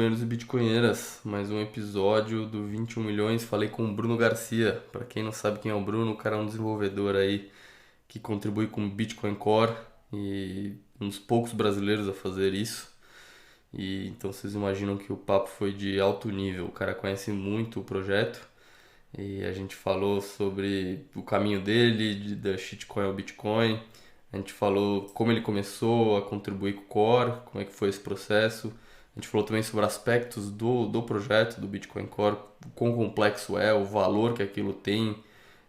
bitcoinheiros e bitcoinheiras, mais um episódio do 21 milhões. Falei com o Bruno Garcia. Para quem não sabe quem é o Bruno, o cara é um desenvolvedor aí que contribui com o Bitcoin Core e um dos poucos brasileiros a fazer isso. E então vocês imaginam que o papo foi de alto nível. O cara conhece muito o projeto e a gente falou sobre o caminho dele, da shitcoin ao Bitcoin. A gente falou como ele começou a contribuir com o Core, como é que foi esse processo. A gente falou também sobre aspectos do projeto, do Bitcoin Core, o quão complexo é, o valor que aquilo tem,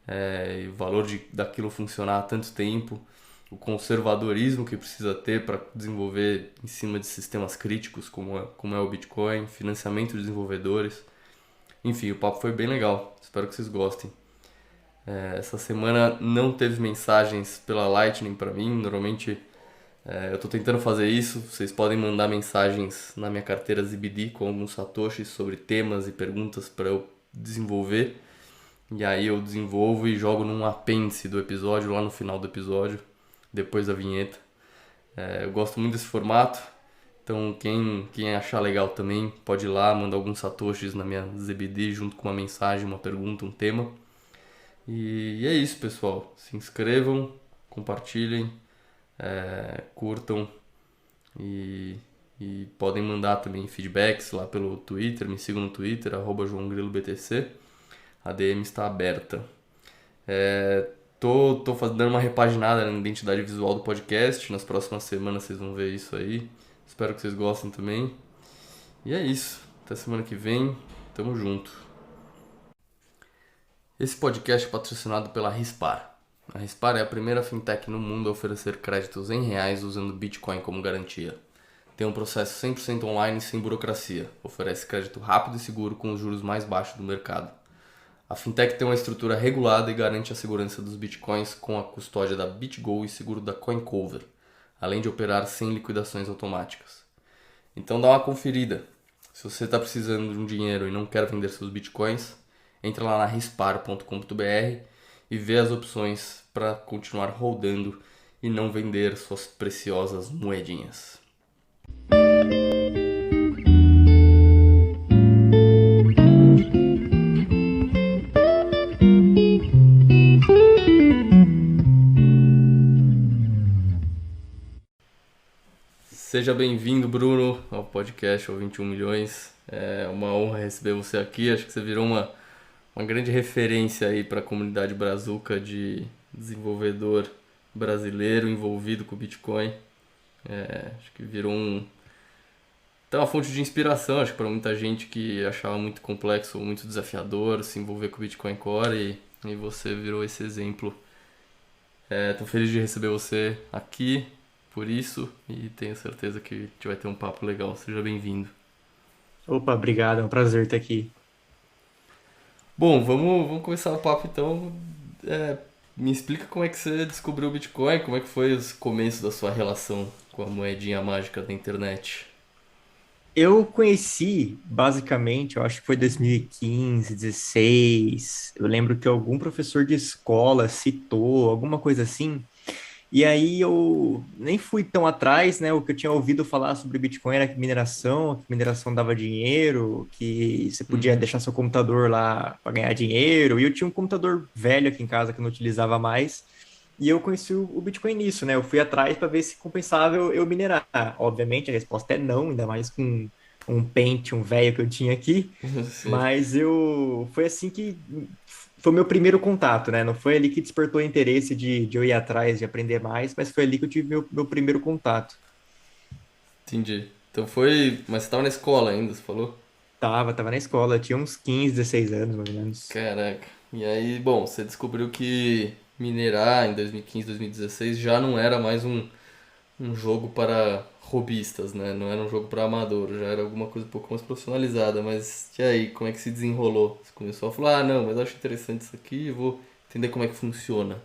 e o valor daquilo funcionar há tanto tempo, o conservadorismo que precisa ter para desenvolver em cima de sistemas críticos como é o Bitcoin, financiamento de desenvolvedores. Enfim, o papo foi bem legal, espero que vocês gostem. Essa semana não teve mensagens pela Lightning para mim, normalmente eu estou tentando fazer isso. Vocês podem mandar mensagens na minha carteira ZBD com alguns satoshis sobre temas e perguntas para eu desenvolver. E aí eu desenvolvo e jogo num apêndice do episódio, lá no final do episódio, depois da vinheta. Eu gosto muito desse formato, então quem achar legal também pode ir lá, mandar alguns satoshis na minha ZBD junto com uma mensagem, uma pergunta, um tema. E é isso, pessoal. Se inscrevam, compartilhem, curtam e, e podem mandar também feedbacks lá pelo Twitter. Me sigam no Twitter, @JoãoGriloBTC. A DM está aberta. Tô dando uma repaginada na identidade visual do podcast. Nas próximas semanas vocês vão ver isso aí. Espero que vocês gostem também. E é isso. Até semana que vem. Tamo junto. Esse podcast é patrocinado pela Rispar. A Rispar é a primeira fintech no mundo a oferecer créditos em reais usando Bitcoin como garantia. Tem um processo 100% online e sem burocracia. Oferece crédito rápido e seguro com os juros mais baixos do mercado. A fintech tem uma estrutura regulada e garante a segurança dos bitcoins com a custódia da BitGo e seguro da CoinCover, além de operar sem liquidações automáticas. Então dá uma conferida. Se você está precisando de um dinheiro e não quer vender seus bitcoins, entra lá na rispar.com.br e vê as opções para continuar rodando e não vender suas preciosas moedinhas. Seja bem-vindo, Bruno, ao podcast, ao 21 milhões. É uma honra receber você aqui. Acho que você virou uma grande referência aí para a comunidade brazuca de desenvolvedor brasileiro envolvido com o Bitcoin. Acho que virou até uma fonte de inspiração, acho que para muita gente que achava muito complexo ou muito desafiador se envolver com o Bitcoin Core e você virou esse exemplo. Tô feliz de receber você aqui por isso e tenho certeza que a gente vai ter um papo legal. Seja bem-vindo. Opa, obrigado, é um prazer estar aqui. Bom, vamos começar o papo então. Me explica como é que você descobriu o Bitcoin, como é que foi os começos da sua relação com a moedinha mágica da internet. Eu conheci, basicamente, eu acho que foi 2015, 16. Eu lembro que algum professor de escola citou, alguma coisa assim. E aí eu nem fui tão atrás, né? O que eu tinha ouvido falar sobre Bitcoin era que mineração dava dinheiro, que você podia Uhum. deixar seu computador lá para ganhar dinheiro. E eu tinha um computador velho aqui em casa que eu não utilizava mais. E eu conheci o Bitcoin nisso, né? Eu fui atrás para ver se compensava eu minerar. Obviamente, a resposta é não, ainda mais com um Pentium velho que eu tinha aqui. Sim. Mas eu foi assim que foi meu primeiro contato, né? Não foi ali que despertou o interesse de eu ir atrás, de aprender mais, mas foi ali que eu tive meu primeiro contato. Entendi. Então foi. Mas você estava na escola ainda, você falou? Tava na escola, tinha uns 15, 16 anos, mais ou menos. Caraca. E aí, bom, você descobriu que minerar em 2015, 2016 já não era mais um jogo para hobbyistas, né? Não era um jogo para amador, já era alguma coisa um pouco mais profissionalizada. Mas e aí, como é que se desenrolou? Você começou a falar, ah, não, mas eu acho interessante isso aqui, eu vou entender como é que funciona.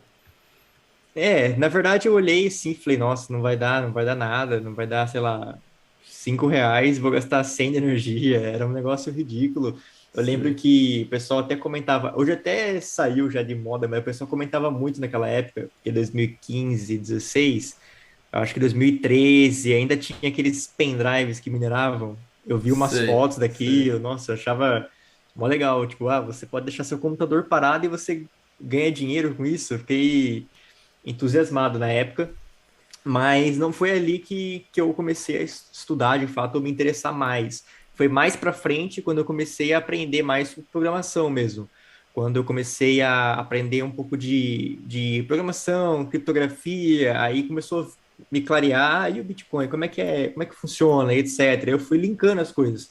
Na verdade eu olhei assim, e falei, nossa, não vai dar nada, não vai dar, sei lá, R$ 5, vou gastar 100 de energia, era um negócio ridículo. Eu lembro Sim. que o pessoal até comentava, hoje até saiu já de moda, mas o pessoal comentava muito naquela época, porque 2015, 16, eu acho que 2013 ainda tinha aqueles pendrives que mineravam. Eu vi umas Sei, fotos daqui, sei. nossa, eu achava mó legal. Tipo, você pode deixar seu computador parado e você ganha dinheiro com isso. Eu fiquei entusiasmado na época, mas não foi ali que eu comecei a estudar de fato ou me interessar mais. Foi mais para frente quando eu comecei a aprender mais sobre programação mesmo. Quando eu comecei a aprender um pouco de programação, criptografia, aí começou a me clarear, e o Bitcoin, como é que funciona, e etc. Eu fui linkando as coisas.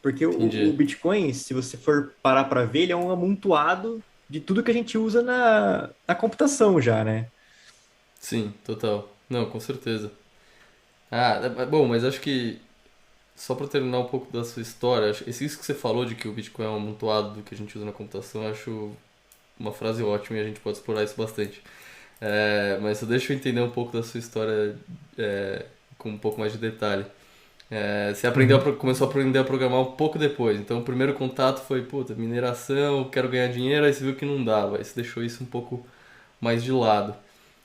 Porque o Entendi. Bitcoin, se você for parar para ver, ele é um amontoado de tudo que a gente usa na computação já, né? Sim, total. Não, com certeza. Ah, bom, mas acho que só para terminar um pouco da sua história, isso que você falou de que o Bitcoin é um amontoado do que a gente usa na computação, eu acho uma frase ótima e a gente pode explorar isso bastante. Mas só deixa eu entender um pouco da sua história com um pouco mais de detalhe. Você Uhum. começou a aprender a programar um pouco depois, então o primeiro contato foi, puta, mineração, quero ganhar dinheiro, aí você viu que não dava, aí você deixou isso um pouco mais de lado.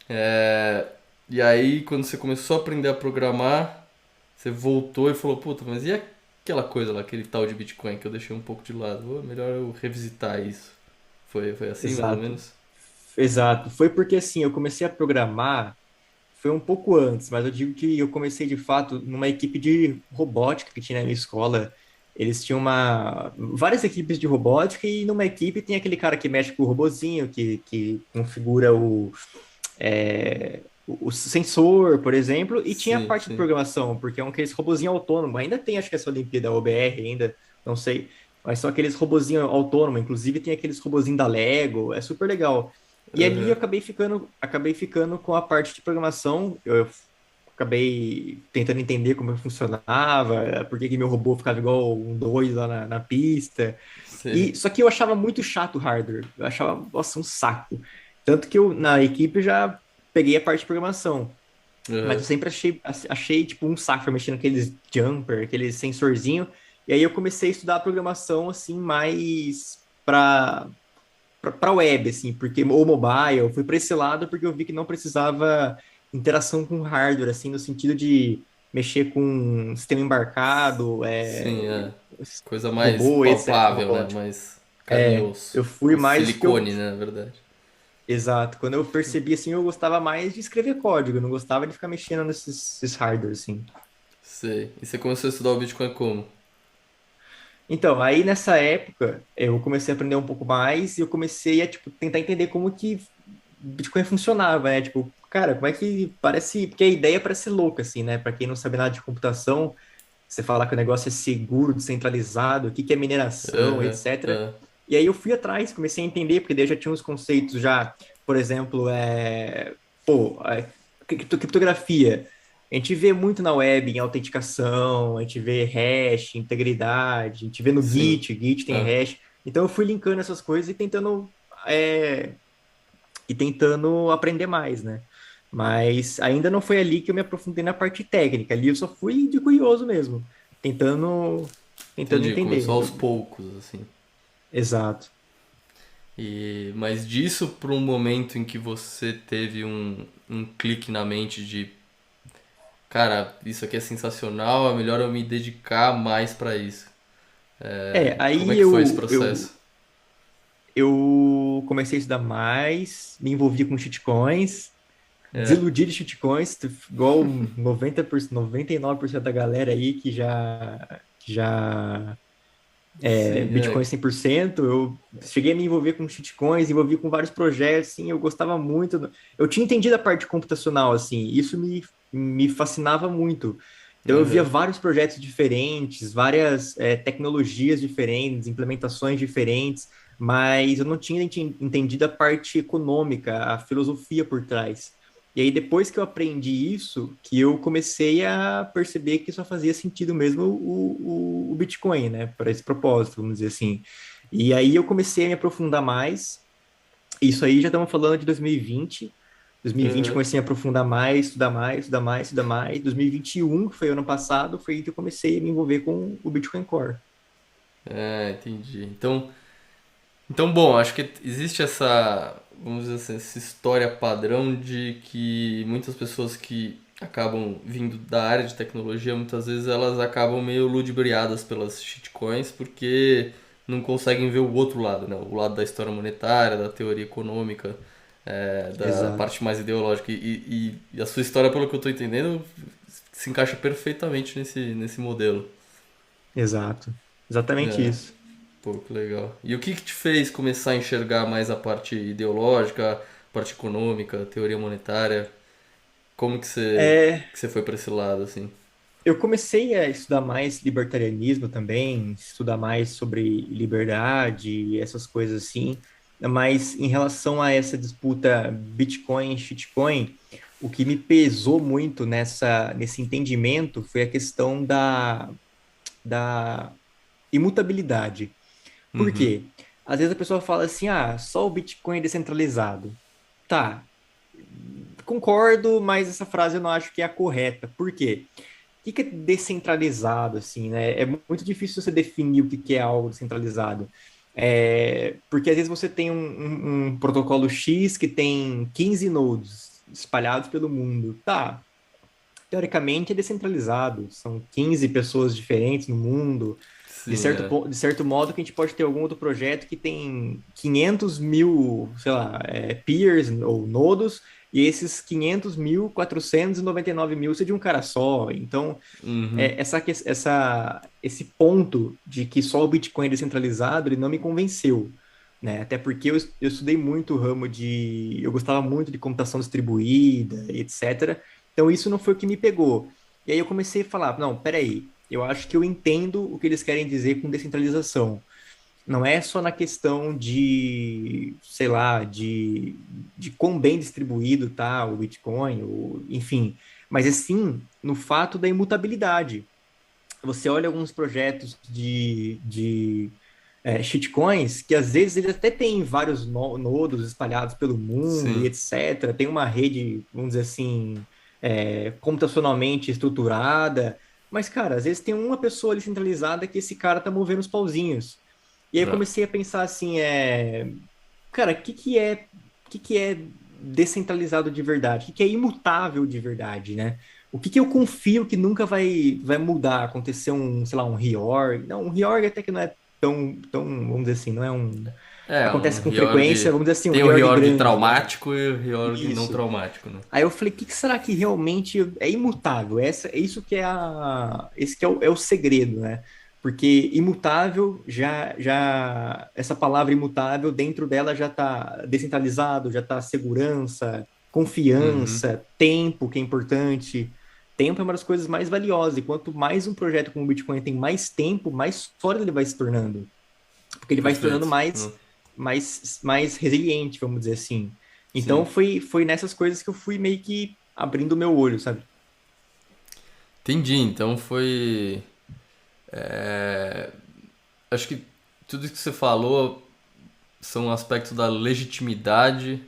É, e aí, quando você começou a aprender a programar, você voltou e falou, puta, mas e aquela coisa lá, aquele tal de Bitcoin que eu deixei um pouco de lado? Melhor eu revisitar isso. Foi assim, mais ou Exato. menos? Exato. Foi porque assim, eu comecei a programar, foi um pouco antes, mas eu digo que eu comecei de fato numa equipe de robótica que tinha na minha escola. Eles tinham várias equipes de robótica e numa equipe tem aquele cara que mexe com o robozinho, que configura o sensor, por exemplo, e tinha a Sim, parte de sim. programação, porque é um aqueles robozinho autônomo. Ainda tem, acho que essa Olimpíada OBR ainda, não sei, mas são aqueles robozinho autônomo, inclusive tem aqueles robozinhos da Lego, é super legal. E ali eu Aham. acabei ficando com a parte de programação. Eu acabei tentando entender como funcionava, por que que meu robô ficava igual um doido lá na pista. Sei. E só que eu achava muito chato o hardware. Eu achava, nossa, um saco. Tanto que eu na equipe já peguei a parte de programação, mas Aham. eu sempre achei tipo um saco mexendo naqueles jumper, aqueles sensorzinho. E aí eu comecei a estudar a programação assim mais para web assim, porque ou mobile, eu fui para esse lado porque eu vi que não precisava interação com hardware assim, no sentido de mexer com um sistema embarcado, Sim, é. Coisa mais robô, etc, palpável, né? robótico. Mais carne e osso. Eu fui O mais que eu silicone, né, na verdade. Exato. Quando eu percebi assim, eu gostava mais de escrever código, eu não gostava de ficar mexendo nesses hardware assim. Sei. E você começou a estudar o Bitcoin como? Então, aí nessa época, eu comecei a aprender um pouco mais e eu comecei a tipo tentar entender como que Bitcoin funcionava, né? Tipo, cara, como é que parece, porque a ideia parece louca assim, né? Para quem não sabe nada de computação, você falar que o negócio é seguro, descentralizado, o que que é mineração, Aham, etc. aham. E aí eu fui atrás, comecei a entender, porque daí eu já tinha uns conceitos já, por exemplo, criptografia. A gente vê muito na web em autenticação, a gente vê hash, integridade, a gente vê no Sim. Git tem Ah, hash. Então eu fui linkando essas coisas é, e tentando aprender mais, né? Mas ainda não foi ali que eu me aprofundei na parte técnica. Ali eu só fui de curioso mesmo, tentando entendi. Começou entender. aos poucos, assim. Exato. Mas disso para um momento em que você teve um clique na mente de, cara, isso aqui é sensacional, é melhor eu me dedicar mais para isso. Como é Aí que foi esse eu, processo? eu comecei a estudar mais, me envolvi com shitcoins, É, desiludi de shitcoins, igual 99% da galera aí que já sim, Bitcoin 100%. Eu cheguei a me envolver com shitcoins, envolvi com vários projetos, assim, eu gostava muito. Eu tinha entendido a parte computacional, assim, isso me fascinava muito. Então eu via aham, vários projetos diferentes, várias tecnologias diferentes, implementações diferentes, mas eu não tinha entendido a parte econômica, a filosofia por trás. E aí, depois que eu aprendi isso, que eu comecei a perceber que só fazia sentido mesmo o Bitcoin, né? Para esse propósito, vamos dizer assim. E aí eu comecei a me aprofundar mais. Isso aí já estamos falando de 2020. 2020 eu aham. comecei a aprofundar mais, estudar mais, estudar mais, estudar mais. 2021, que foi ano passado, foi aí que eu comecei a me envolver com o Bitcoin Core. Entendi. Então, bom, acho que existe essa, vamos dizer assim, essa história padrão de que muitas pessoas que acabam vindo da área de tecnologia, muitas vezes elas acabam meio ludibriadas pelas shitcoins porque não conseguem ver o outro lado, né? O lado da história monetária, da teoria econômica, da Exato, parte mais ideológica. E a sua história, pelo que eu estou entendendo, se encaixa perfeitamente nesse modelo. exato. Exatamente É, isso. pô, que legal. E o que te fez começar a enxergar mais a parte ideológica, a parte econômica, a teoria monetária? Como É, que você foi para esse lado, assim? eu comecei a estudar mais libertarianismo também, estudar mais sobre liberdade, essas coisas assim, mas em relação a essa disputa Bitcoin e shitcoin, o que me pesou muito nesse entendimento foi a questão da imutabilidade. Por Uhum. quê? Às vezes a pessoa fala assim, ah, só o Bitcoin é descentralizado. Tá, concordo, mas essa frase eu não acho que é a correta. Por quê? O que é descentralizado, assim, né? É muito difícil você definir o que é algo descentralizado. Porque às vezes você tem um protocolo X que tem 15 nodes espalhados pelo mundo. Tá, teoricamente é descentralizado, são 15 pessoas diferentes no mundo. Sim, é. De certo modo, que a gente pode ter algum outro projeto que tem 500 mil, sei lá, peers ou nodos, e esses 500 mil, 499 mil ser de um cara só. Então, Uhum. esse ponto de que só o Bitcoin é descentralizado, ele não me convenceu. Né? Até porque eu estudei muito o ramo de. Eu gostava muito de computação distribuída, etc. Então, isso não foi o que me pegou. E aí eu comecei a falar: não, peraí, eu acho que eu entendo o que eles querem dizer com descentralização. Não é só na questão de, sei lá, de quão bem distribuído tá o Bitcoin, enfim, mas é sim no fato da imutabilidade. Você olha alguns projetos de shitcoins que às vezes eles até têm vários nodos espalhados pelo mundo e Sim. etc. Tem uma rede, vamos dizer assim, computacionalmente estruturada, mas, cara, às vezes tem uma pessoa ali centralizada que esse cara tá movendo os pauzinhos. E aí eu É. comecei a pensar assim, cara, o que que é descentralizado de verdade? O que que é imutável de verdade, né? O que que eu confio que nunca vai mudar, acontecer sei lá, um reorg? Não, um reorg até que não é tão, vamos dizer assim, não é um... É, um Acontece com frequência, reorg. vamos dizer assim, um Tem o reorg reorg grande, né? traumático e o reorg não Isso. traumático, né? Aí eu falei, o que que será que realmente é imutável? É isso que esse que é o segredo, né? Porque imutável essa palavra imutável dentro dela já está descentralizado, já está segurança, Uhum. confiança, tempo, que é importante. Tempo é uma das coisas mais valiosas, e quanto mais um projeto como o Bitcoin tem mais tempo, mais sólido ele vai se tornando, porque ele vai se tornando Perfeito. mais resiliente, vamos dizer assim. Então Sim. foi nessas coisas que eu fui meio que abrindo o meu olho, sabe? Entendi. Então foi. é, Acho que tudo isso que você falou são aspectos da legitimidade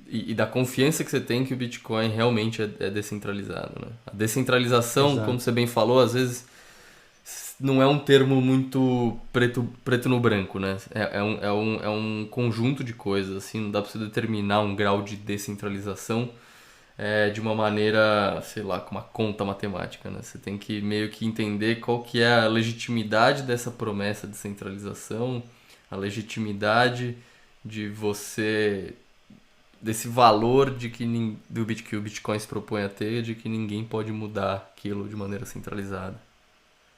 e da confiança que você tem que o Bitcoin realmente é descentralizado, né? A descentralização, como Exato. você bem falou, às vezes não é um termo muito preto no branco, né? É um conjunto de coisas, assim, não dá pra você determinar um grau de descentralização de uma maneira, sei lá, com uma conta matemática, né? Você tem que meio que entender qual que é a legitimidade dessa promessa de centralização, a legitimidade de você desse valor de que o Bitcoin se propõe a ter, de que ninguém pode mudar aquilo de maneira centralizada.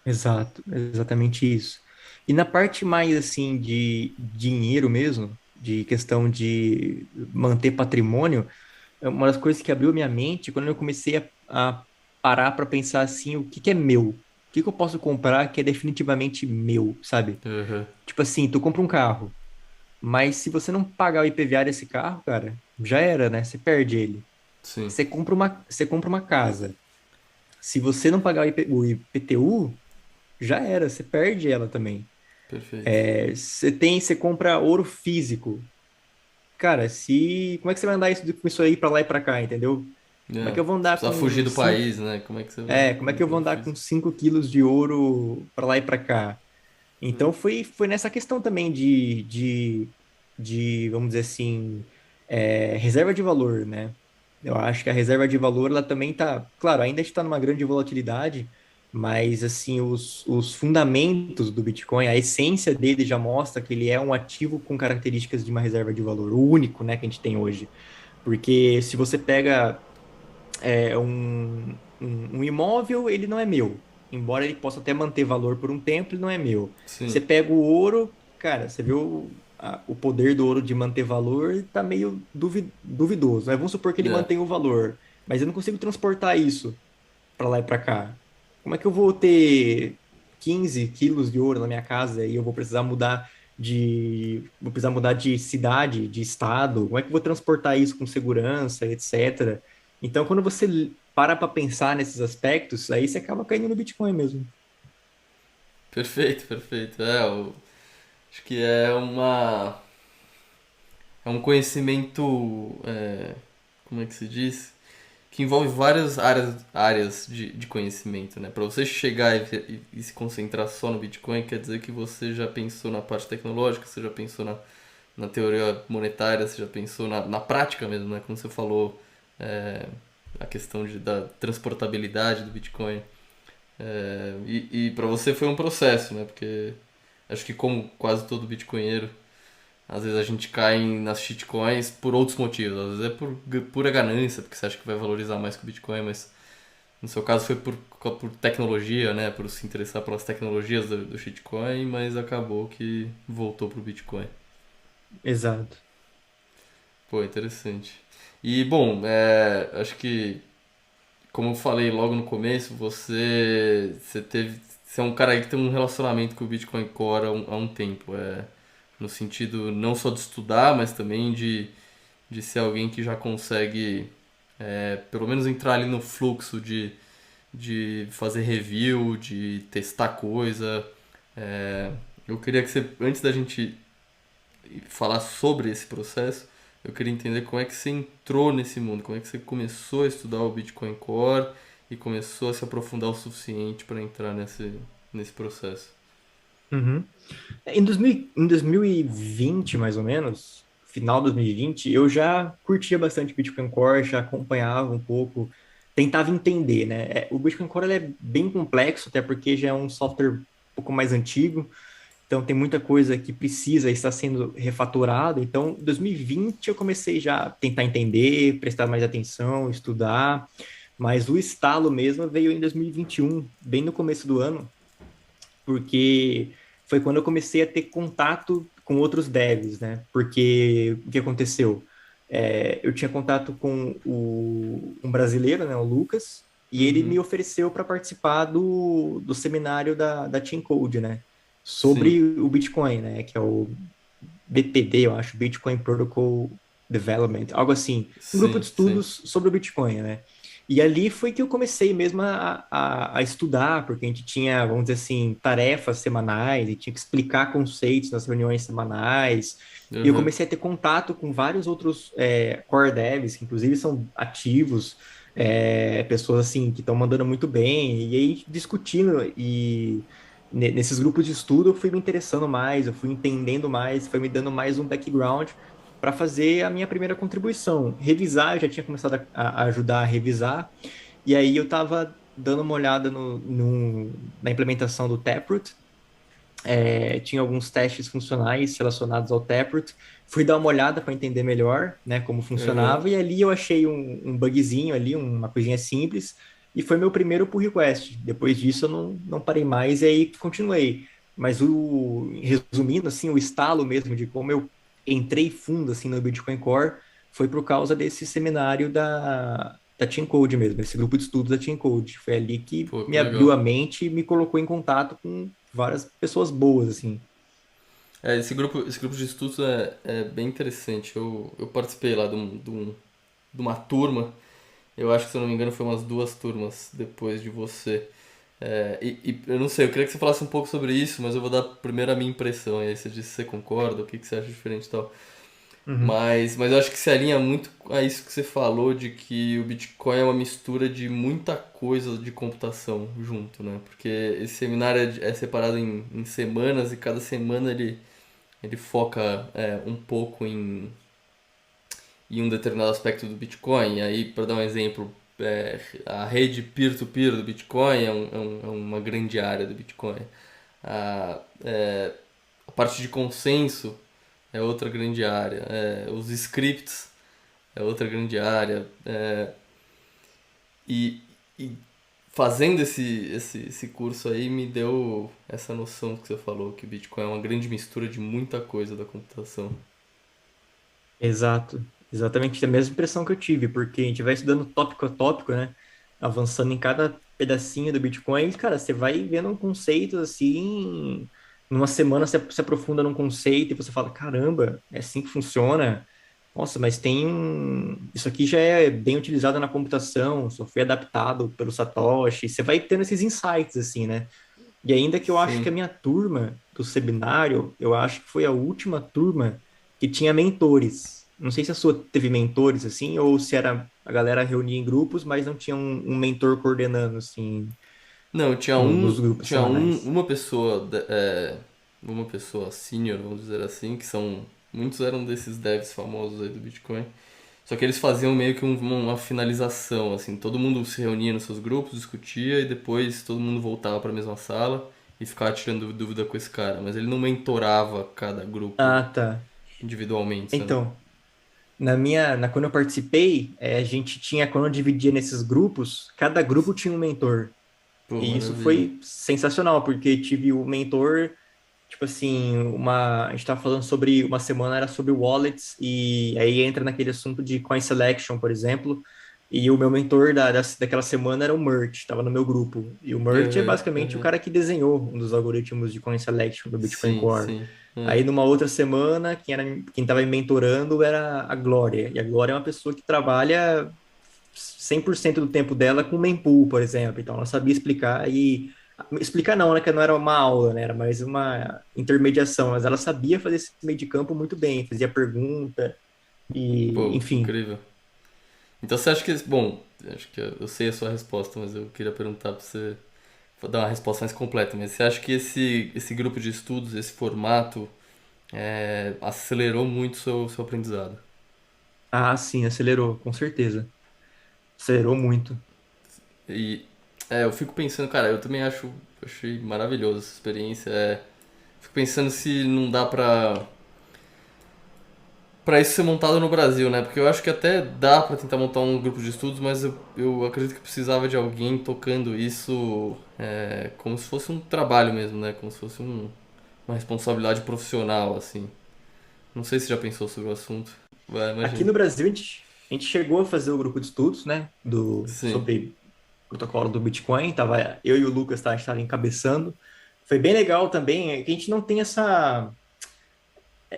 Exato, exatamente isso. E na parte mais assim de dinheiro mesmo, de questão de manter patrimônio, é uma das coisas que abriu minha mente quando eu comecei a parar para pensar assim, o que que é meu? O que que eu posso comprar que é definitivamente meu, sabe? Uhum. Tipo assim, tu compra um carro, mas se você não pagar o IPVA desse carro, cara, já era, né? Você perde ele. Sim, Você compra uma casa. Se você não pagar o IPTU, já era, você perde ela também. perfeito. Você compra ouro físico. Cara, como é que você vai andar com isso aí pra lá e pra cá, entendeu? Como é É, que eu vou você andar precisa fugir com do 5 país, né? Como é que você vai como é que eu manter vou o andar com físico? 5 quilos de ouro pra lá e pra cá? Então foi nessa questão também vamos dizer assim, reserva de valor, né? Eu acho que a reserva de valor, ela também está, claro, ainda está numa grande volatilidade, mas assim, os fundamentos do Bitcoin, a essência dele já mostra que ele é um ativo com características de uma reserva de valor, o único, né, que a gente tem hoje. Porque se você pega um imóvel, ele não é meu. Embora ele possa até manter valor por um tempo, ele não é meu. Você Sim, pega o ouro, cara, você vê o poder do ouro de manter valor, tá meio duvidoso. Vamos supor que ele é, mantém o valor, mas eu não consigo transportar isso para lá e para cá. Como é que eu vou ter 15 quilos de ouro na minha casa e eu vou precisar mudar de cidade, de estado? Como é que eu vou transportar isso com segurança, etc. Então, quando você para pensar nesses aspectos, aí você acaba caindo no Bitcoin mesmo. perfeito, perfeito. Acho que é um conhecimento, como é que se diz? Que envolve várias áreas de conhecimento, né? Para você chegar e se concentrar só no Bitcoin, quer dizer que você já pensou na parte tecnológica, você já pensou na teoria monetária, você já pensou na prática mesmo, né? Como você falou, é, a questão da transportabilidade do Bitcoin. E para você foi um processo, né? Porque acho que como quase todo bitcoinheiro, às vezes a gente cai nas shitcoins por outros motivos. Às vezes é por pura ganância, porque você acha que vai valorizar mais que o Bitcoin, mas no seu caso foi por tecnologia, né? Por se interessar pelas tecnologias do shitcoin, mas acabou que voltou pro Bitcoin. Exato. Pô, interessante. E bom, acho que como eu falei logo no começo, você é um cara que tem um relacionamento com o Bitcoin Core há um tempo, no sentido não só de estudar, mas também de ser alguém que já consegue pelo menos entrar ali no fluxo de fazer review, de testar coisa. É, eu queria que você, antes da gente falar sobre esse processo, eu queria entender como é que você entrou nesse mundo, como é que você começou a estudar o Bitcoin Core e começou a se aprofundar o suficiente para entrar nesse processo. Uhum. Em 2020, mais ou menos, final de 2020, eu já curtia bastante Bitcoin Core, já acompanhava um pouco, tentava entender, né? O Bitcoin Core ele é bem complexo, até porque já é um software um pouco mais antigo, então tem muita coisa que precisa estar sendo refatorada. Então, em 2020 eu comecei já a tentar entender, prestar mais atenção, estudar, mas o estalo mesmo veio em 2021, bem no começo do ano, porque foi quando eu comecei a ter contato com outros devs, né? Porque o que aconteceu? Eu tinha contato com um brasileiro, né, o Lucas, e ele me Uhum. ofereceu para participar do seminário da Team Code, né? Sim, Sobre o Bitcoin, né? Que é o BPD, eu acho, Bitcoin Protocol Development, algo assim, um grupo de sim, sim. estudos sobre o Bitcoin, né? E ali foi que eu comecei mesmo a estudar, porque a gente tinha, vamos dizer assim, tarefas semanais, e tinha que explicar conceitos nas reuniões semanais, e eu Uhum. comecei a ter contato com vários outros core devs, que inclusive são ativos, pessoas assim que estão mandando muito bem, e aí discutindo e nesses grupos de estudo eu fui me interessando mais, eu fui entendendo mais, foi me dando mais um background para fazer a minha primeira contribuição. Revisar, eu já tinha começado a ajudar a revisar, e aí eu estava dando uma olhada na implementação do Taproot, tinha alguns testes funcionais relacionados ao Taproot, fui dar uma olhada para entender melhor, né, como Uhum. funcionava, e ali eu achei um bugzinho ali, uma coisinha simples, e foi meu primeiro pull request. Depois disso eu não parei mais e aí continuei. Mas resumindo assim, o estalo mesmo de como eu entrei fundo assim no Bitcoin Core foi por causa desse seminário da Team Code mesmo, esse grupo de estudos da Team Code. Foi ali que Pô, que me abriu a legal. mente e me colocou em contato com várias pessoas boas, assim. Esse grupo de estudos é bem interessante. Eu participei lá de uma turma. Eu acho que, se eu não me engano, foi umas duas turmas depois de você. E eu não sei, eu queria que você falasse um pouco sobre isso, mas eu vou dar primeiro a minha impressão. E aí você diz se você concorda, o que que você acha diferente e tal. Uhum, Mas eu acho que se alinha muito a isso que você falou, de que o Bitcoin é uma mistura de muita coisa de computação junto, né? Porque esse seminário é separado em semanas e cada semana ele foca um pouco em um determinado aspecto do Bitcoin. Aí, para dar um exemplo, a rede peer-to-peer do Bitcoin é uma grande área do Bitcoin. A, a parte de consenso é outra grande área. Os scripts é outra grande área. E, e fazendo esse curso aí me deu essa noção que você falou, que o Bitcoin é uma grande mistura de muita coisa da computação. Exato, exatamente a mesma impressão que eu tive, porque a gente vai estudando tópico a tópico, né? Avançando em cada pedacinho do Bitcoin, e, cara, você vai vendo um conceito assim, numa semana você se aprofunda num conceito e você fala, caramba, é assim que funciona. Nossa, mas tem um. Isso aqui já é bem utilizado na computação, só foi adaptado pelo Satoshi. Você vai tendo esses insights, assim, né? E ainda que eu acho que a Sim. minha turma do seminário, eu acho que foi a última turma que tinha mentores. Não sei se a sua teve mentores, assim, ou se era a galera reunia em grupos, mas não tinha um mentor coordenando, assim, Não, nos grupos semanais. uma pessoa senior, vamos dizer assim, que são, muitos eram desses devs famosos aí do Bitcoin. Só que eles faziam meio que uma finalização, assim, todo mundo se reunia nos seus grupos, discutia e depois todo mundo voltava para a mesma sala e ficava tirando dúvida com esse cara. Mas ele não mentorava cada grupo Ah, tá. individualmente, sabe? Então, quando eu participei, a gente tinha, quando eu dividia nesses grupos, cada grupo tinha um mentor. Pô, E isso maravilha. foi sensacional, porque tive o mentor. Tipo assim, a gente estava falando sobre, uma semana era sobre wallets, e aí entra naquele assunto de coin selection, por exemplo, e o meu mentor daquela semana era o Mert, estava no meu grupo. E o Mert é Aham, basicamente o aham. cara que desenhou um dos algoritmos de coin selection do Bitcoin Sim, Core. sim. Ah, Aí numa outra semana, quem estava me mentorando era a Glória, e a Glória é uma pessoa que trabalha 100% do tempo dela com mempool, por exemplo. Então, ela sabia explicar e explicar não, né, que não era uma aula, né, era mais uma intermediação, mas ela sabia fazer esse meio de campo muito bem, fazia pergunta e, pô, enfim. incrível. Então você acha que, bom, acho que eu sei a sua resposta, mas eu queria perguntar pra você, vou dar uma resposta mais completa, mas você acha que esse grupo de estudos, esse formato, acelerou muito o seu aprendizado? Ah, sim, acelerou, com certeza. Acelerou muito. E eu fico pensando, cara, eu também achei maravilhoso essa experiência. Fico pensando se não dá pra isso ser montado no Brasil, né? Porque eu acho que até dá pra tentar montar um grupo de estudos, mas eu acredito que precisava de alguém tocando isso como se fosse um trabalho mesmo, né? Como se fosse uma responsabilidade profissional, assim. Não sei se já pensou sobre o assunto. Vai, Aqui imagina. no Brasil, a gente chegou a fazer o grupo de estudos, né, Sim. sobre o protocolo do Bitcoin, tava, eu e o Lucas, tá, a gente estava encabeçando. Foi bem legal também, que a gente não tem essa.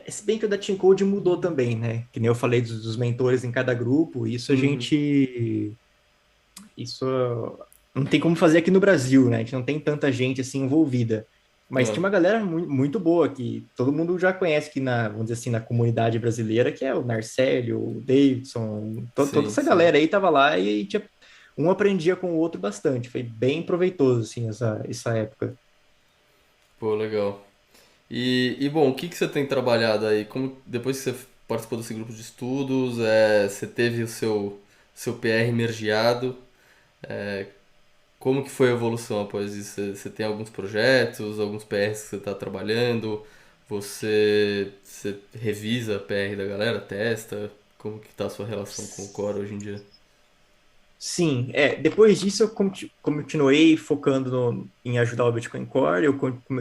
Se bem que o da Team Code mudou também, né? Que nem eu falei dos mentores em cada grupo, isso a Uhum. gente. Isso não tem como fazer aqui no Brasil, né? A gente não tem tanta gente assim envolvida. Mas Ó, tinha uma galera muito boa que todo mundo já conhece aqui vamos dizer assim, na comunidade brasileira, que é o Narcélio, o Davidson, toda sim, essa sim. galera aí tava lá e um aprendia com o outro bastante. Foi bem proveitoso, assim, essa época. Pô, legal. Bom, o que que você tem trabalhado aí? Como, depois que você participou desse grupo de estudos, você teve o seu PR mergeado, como que foi a evolução após isso? Você tem alguns projetos, alguns PRs que você está trabalhando? Você revisa a PR da galera, testa? Como que tá a sua relação com o Core hoje em dia? Sim, depois disso eu continuei focando em ajudar o Bitcoin Core,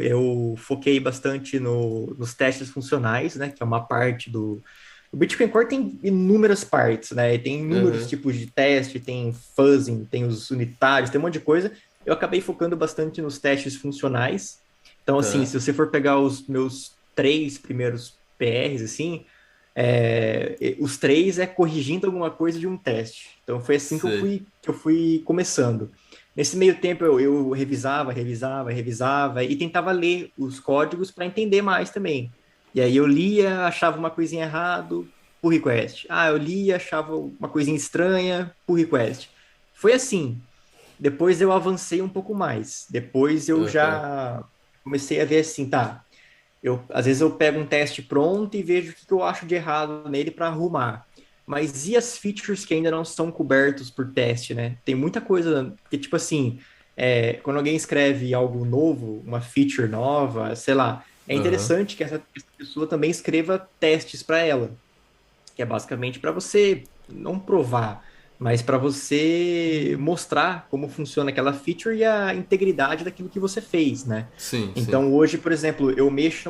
eu foquei bastante nos testes funcionais, né, que é uma parte do... O Bitcoin Core tem inúmeras partes, né, e tem inúmeros Aham, tipos de teste, tem fuzzing, tem os unitários, tem um monte de coisa. Eu acabei focando bastante nos testes funcionais. Então, assim, tá, se você for pegar os meus três primeiros PRs, assim, os três é corrigindo alguma coisa de um teste. Então foi assim sei. que eu fui começando. Nesse meio tempo eu revisava e tentava ler os códigos para entender mais também. E aí eu lia, achava uma coisinha errado, pull request. Ah, eu lia, achava uma coisinha estranha, pull request. Foi assim. Depois eu avancei um pouco mais. Depois eu Aham, já comecei a ver assim, tá, às vezes eu pego um teste pronto e vejo o que eu acho de errado nele para arrumar. mas e as features que ainda não são cobertos por teste, né? Tem muita coisa que, tipo assim, quando alguém escreve algo novo, uma feature nova, sei lá, é Aham. interessante que essa pessoa também escreva testes para ela, que é basicamente para você não provar, mas para você mostrar como funciona aquela feature e a integridade daquilo que você fez, né? Sim, sim. Então, hoje, por exemplo, eu mexo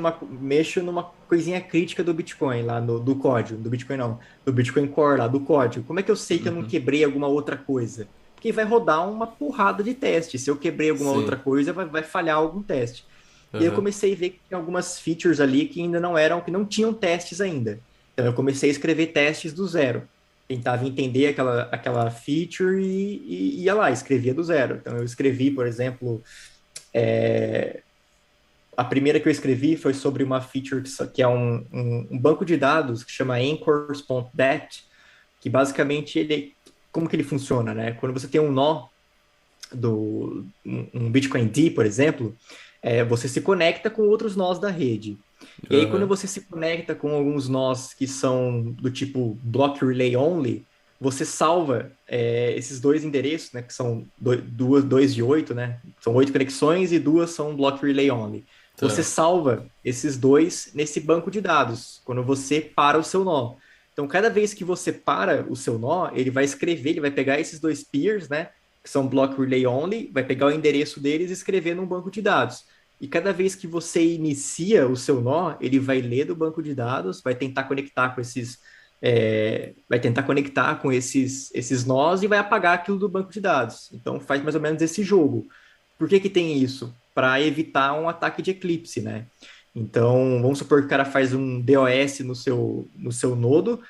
numa coisinha crítica do Bitcoin, lá do código, do Bitcoin não, do Bitcoin Core, lá do código. Como é que eu sei que eu não Uhum. quebrei alguma outra coisa? Porque vai rodar uma porrada de teste. Se eu quebrei alguma Sim. outra coisa, vai falhar algum teste. E aí eu Aham. comecei a ver que tinha algumas features ali que ainda não eram, que não tinham testes ainda. Então eu comecei a escrever testes do zero. Tentava entender aquela feature e ia lá, escrevia do zero. Então eu escrevi, por exemplo, a primeira que eu escrevi foi sobre uma feature que é um banco de dados que chama Anchors.dat, que basicamente como que ele funciona, né? Quando você tem um nó um Bitcoin D, por exemplo, você se conecta com outros nós da rede. E aí, quando Aham. você se conecta com alguns nós que são do tipo block relay only, você salva esses dois endereços, né, que são dois de oito, né? São oito conexões e duas são block relay only. Você Tá. salva esses dois nesse banco de dados, quando você para o seu nó. Então, cada vez que você para o seu nó, ele vai escrever, ele vai pegar esses dois peers, né? Que são block relay only, vai pegar o endereço deles e escrever num banco de dados. E cada vez que você inicia o seu nó, ele vai ler do banco de dados, vai tentar conectar com esses nós e vai apagar aquilo do banco de dados. Então faz mais ou menos esse jogo. Por que que tem isso? Para evitar um ataque de eclipse, né? Então, vamos supor que o cara faz um DOS no seu nodo,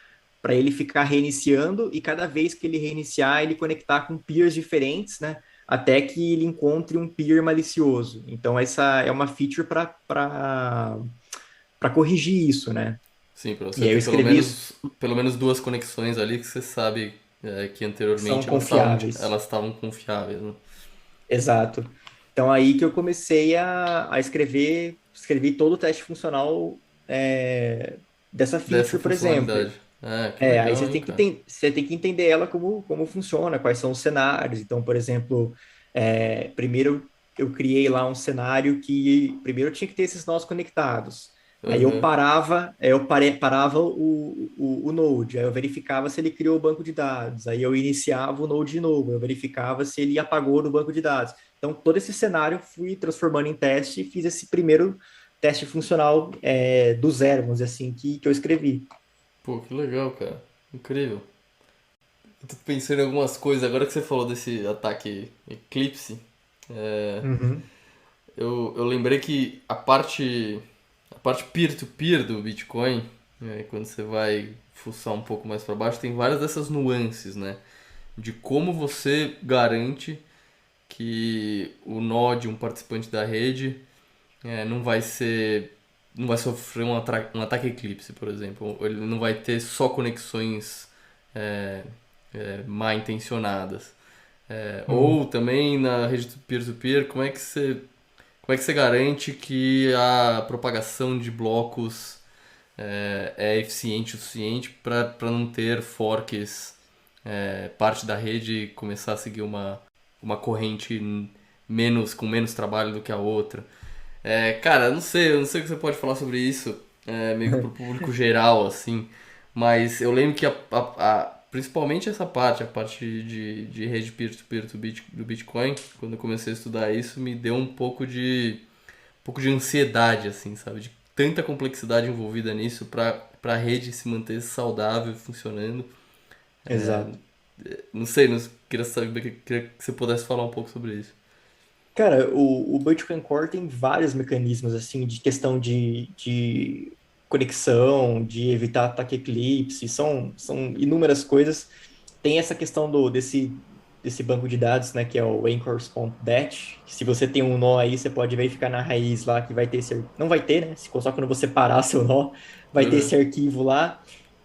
para ele ficar reiniciando e cada vez que ele reiniciar, ele conectar com peers diferentes, né? Até que ele encontre um peer malicioso. Então, essa é uma feature para corrigir isso, né? Sim, pra E você aí eu ter escrevi isso, pelo menos duas conexões ali que você sabe que são anteriormente confiáveis. elas estavam confiáveis, né? Exato. Então, aí que eu comecei a escrevi todo o teste funcional dessa Dessa feature, por exemplo. funcionalidade. Ah, que Aí legal, você hein, tem que, cara? você tem que entender ela como funciona, quais são os cenários. Então, por exemplo, primeiro eu criei lá um cenário que primeiro eu tinha que ter esses nós conectados. Aí eu Aham. parava, parava o Node, aí eu verificava se ele criou o banco de dados, aí eu iniciava o Node de novo, eu verificava se ele apagou do banco de dados. Então, todo esse cenário eu fui transformando em teste e fiz esse primeiro teste funcional do zero, vamos dizer assim, que eu escrevi. Pô, que legal, cara. Incrível. Eu tô pensando em algumas coisas. Agora que você falou desse ataque Eclipse, Uhum. eu lembrei que a parte peer-to-peer do Bitcoin, quando você vai fuçar um pouco mais para baixo, tem várias dessas nuances, né? De como você garante que o nó de um participante da rede não vai ser, não vai sofrer um ataque eclipse, por exemplo. Ele não vai ter só conexões é, mal intencionadas. Hum. Ou também na rede peer-to-peer, como é que você garante que a propagação de blocos é eficiente o suficiente para não ter forks, parte da rede começar a seguir uma corrente com menos trabalho do que a outra. Cara, eu não sei o que você pode falar sobre isso, meio que pro público geral, assim, mas eu lembro que principalmente essa parte, a parte de rede peer-to-peer do Bitcoin, quando eu comecei a estudar isso, me deu um pouco de ansiedade, assim, sabe? De tanta complexidade envolvida nisso para a rede se manter saudável, funcionando. Exato. Não sei, queria saber, queria que você pudesse falar um pouco sobre isso. Cara, o Bitcoin Core tem vários mecanismos, assim, de questão de conexão, de evitar ataque eclipse, são inúmeras coisas. Tem essa questão desse banco de dados, né, que é o Anchors.dat, que se você tem um nó aí, você pode verificar na raiz lá que vai ter não vai ter, né, só quando você parar seu nó, vai ter Uhum. esse arquivo lá.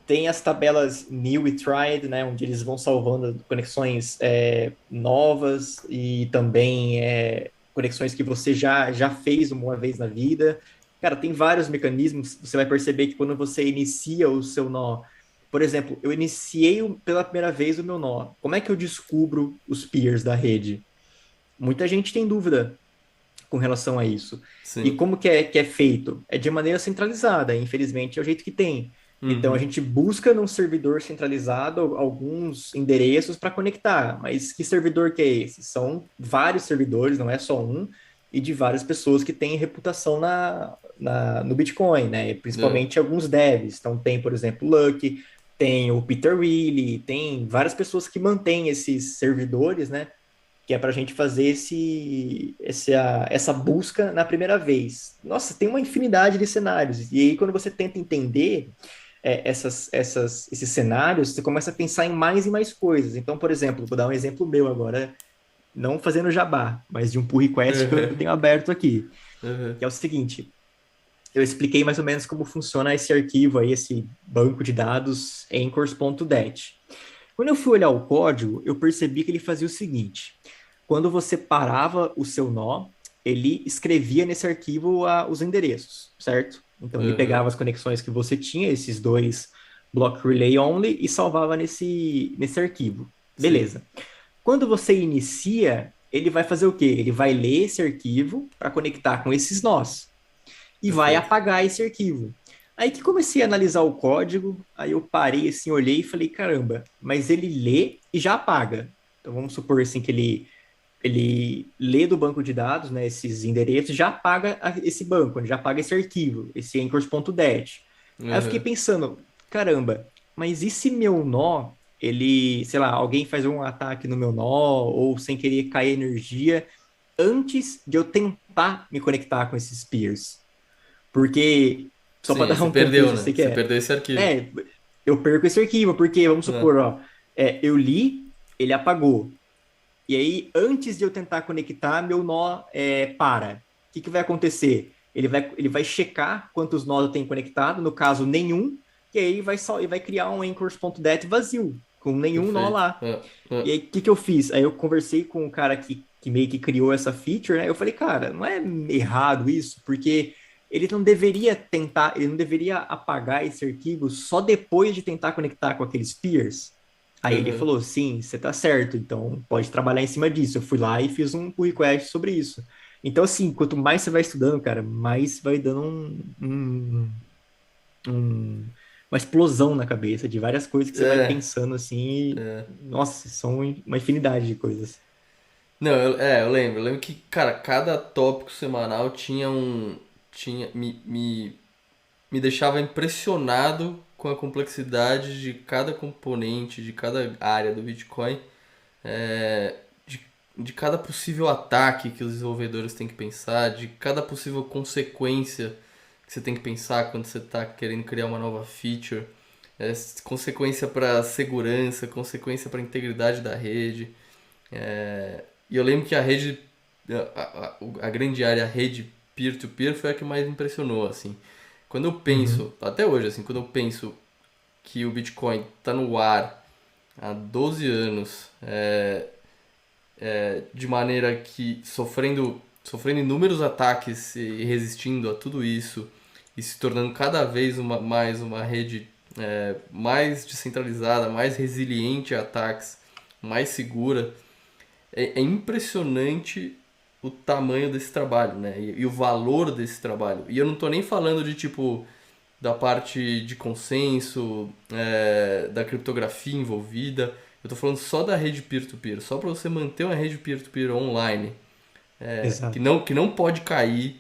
Tem as tabelas new e tried, né, onde eles vão salvando conexões novas e também conexões que você já fez uma vez na vida. Cara, tem vários mecanismos. Você vai perceber que quando você inicia o seu nó, por exemplo, eu iniciei pela primeira vez o meu nó. Como é que eu descubro os peers da rede? Muita gente tem dúvida com relação a isso. E Sim. como que é feito? É de maneira centralizada, infelizmente é o jeito que tem. Então a Uhum. gente busca num servidor centralizado alguns endereços para conectar, mas que servidor que é esse? São vários servidores, não é só um, e de várias pessoas que têm reputação no Bitcoin, né? É. Principalmente alguns devs. Então tem, por exemplo, o Lucky, tem o Peter Willey, tem várias pessoas que mantêm esses servidores, né? Que é para a gente fazer essa busca na primeira vez. Nossa, tem uma infinidade de cenários. E aí, quando você tenta entender esses cenários, você começa a pensar em mais coisas. Então, por exemplo, vou dar um exemplo meu agora, não fazendo jabá, mas de um pull request que eu Uhum. tenho aberto aqui, Uhum. que é o seguinte. Eu expliquei mais ou menos como funciona esse arquivo aí, esse banco de dados anchors.dat. Quando eu fui olhar o código, eu percebi que ele fazia o seguinte: quando você parava o seu nó, ele escrevia nesse arquivo os endereços, certo? Então ele Uhum. pegava as conexões que você tinha, esses dois block relay only, e salvava nesse arquivo. Sim. Beleza. Quando você inicia, ele vai fazer o quê? Ele vai ler esse arquivo para conectar com esses nós e vai Perfeito. apagar esse arquivo. Aí que comecei a analisar o código, aí eu parei assim, olhei e falei, caramba, mas ele lê e já apaga. Então vamos supor assim que ele lê do banco de dados, né, esses endereços, já apaga esse banco, já apaga esse arquivo, esse anchors.dat. Aí eu fiquei Uhum. pensando, caramba, mas e se meu nó, ele, sei lá, alguém faz um ataque no meu nó, ou sem querer cair energia, antes de eu tentar me conectar com esses peers? Porque, só Sim, para aí dar você um perdeu, contexto, eu né? sei que Você perdeu esse arquivo. é, eu perco esse arquivo, porque, vamos Né? supor, ó, eu li, ele apagou. E aí, antes de eu tentar conectar, meu nó para. O que vai acontecer? Ele vai checar quantos nós eu tenho conectado, no caso, nenhum, e aí vai criar um anchors.dat vazio, com nenhum nó Perfeito. lá. E aí, o que eu fiz? Aí eu conversei com o cara que meio que criou essa feature, né? Eu falei, cara, não é errado isso, porque ele não deveria tentar, ele não deveria apagar esse arquivo só depois de tentar conectar com aqueles peers. Aí ele Uhum. falou, sim, você tá certo, então pode trabalhar em cima disso. Eu fui lá e fiz um pull request sobre isso. Então, assim, quanto mais você vai estudando, cara, mais vai dando um- uma explosão na cabeça de várias coisas que você vai É. pensando assim, É. e, nossa, são uma infinidade de coisas. Não, eu lembro. Eu lembro que, cara, cada tópico semanal tinha um. Me deixava impressionado com a complexidade de cada componente, de cada área do Bitcoin, é, de, de cada possível ataque que os desenvolvedores têm que pensar, de cada possível consequência que você tem que pensar quando você está querendo criar uma nova feature, consequência para segurança, consequência para integridade da rede. E eu lembro que a rede, a grande área, a rede peer-to-peer foi a que mais impressionou, assim. Quando eu Uhum. penso, até hoje, assim, quando eu penso que o Bitcoin está no ar há 12 anos, de maneira que sofrendo inúmeros ataques e resistindo a tudo isso, e se tornando cada vez mais uma rede mais descentralizada, mais resiliente a ataques, mais segura, é impressionante o tamanho desse trabalho, né? E o valor desse trabalho. E eu não tô nem falando de tipo da parte de consenso, da criptografia envolvida. Eu tô falando só da rede peer-to-peer, só para você manter uma rede peer-to-peer online, Exato. que não pode cair,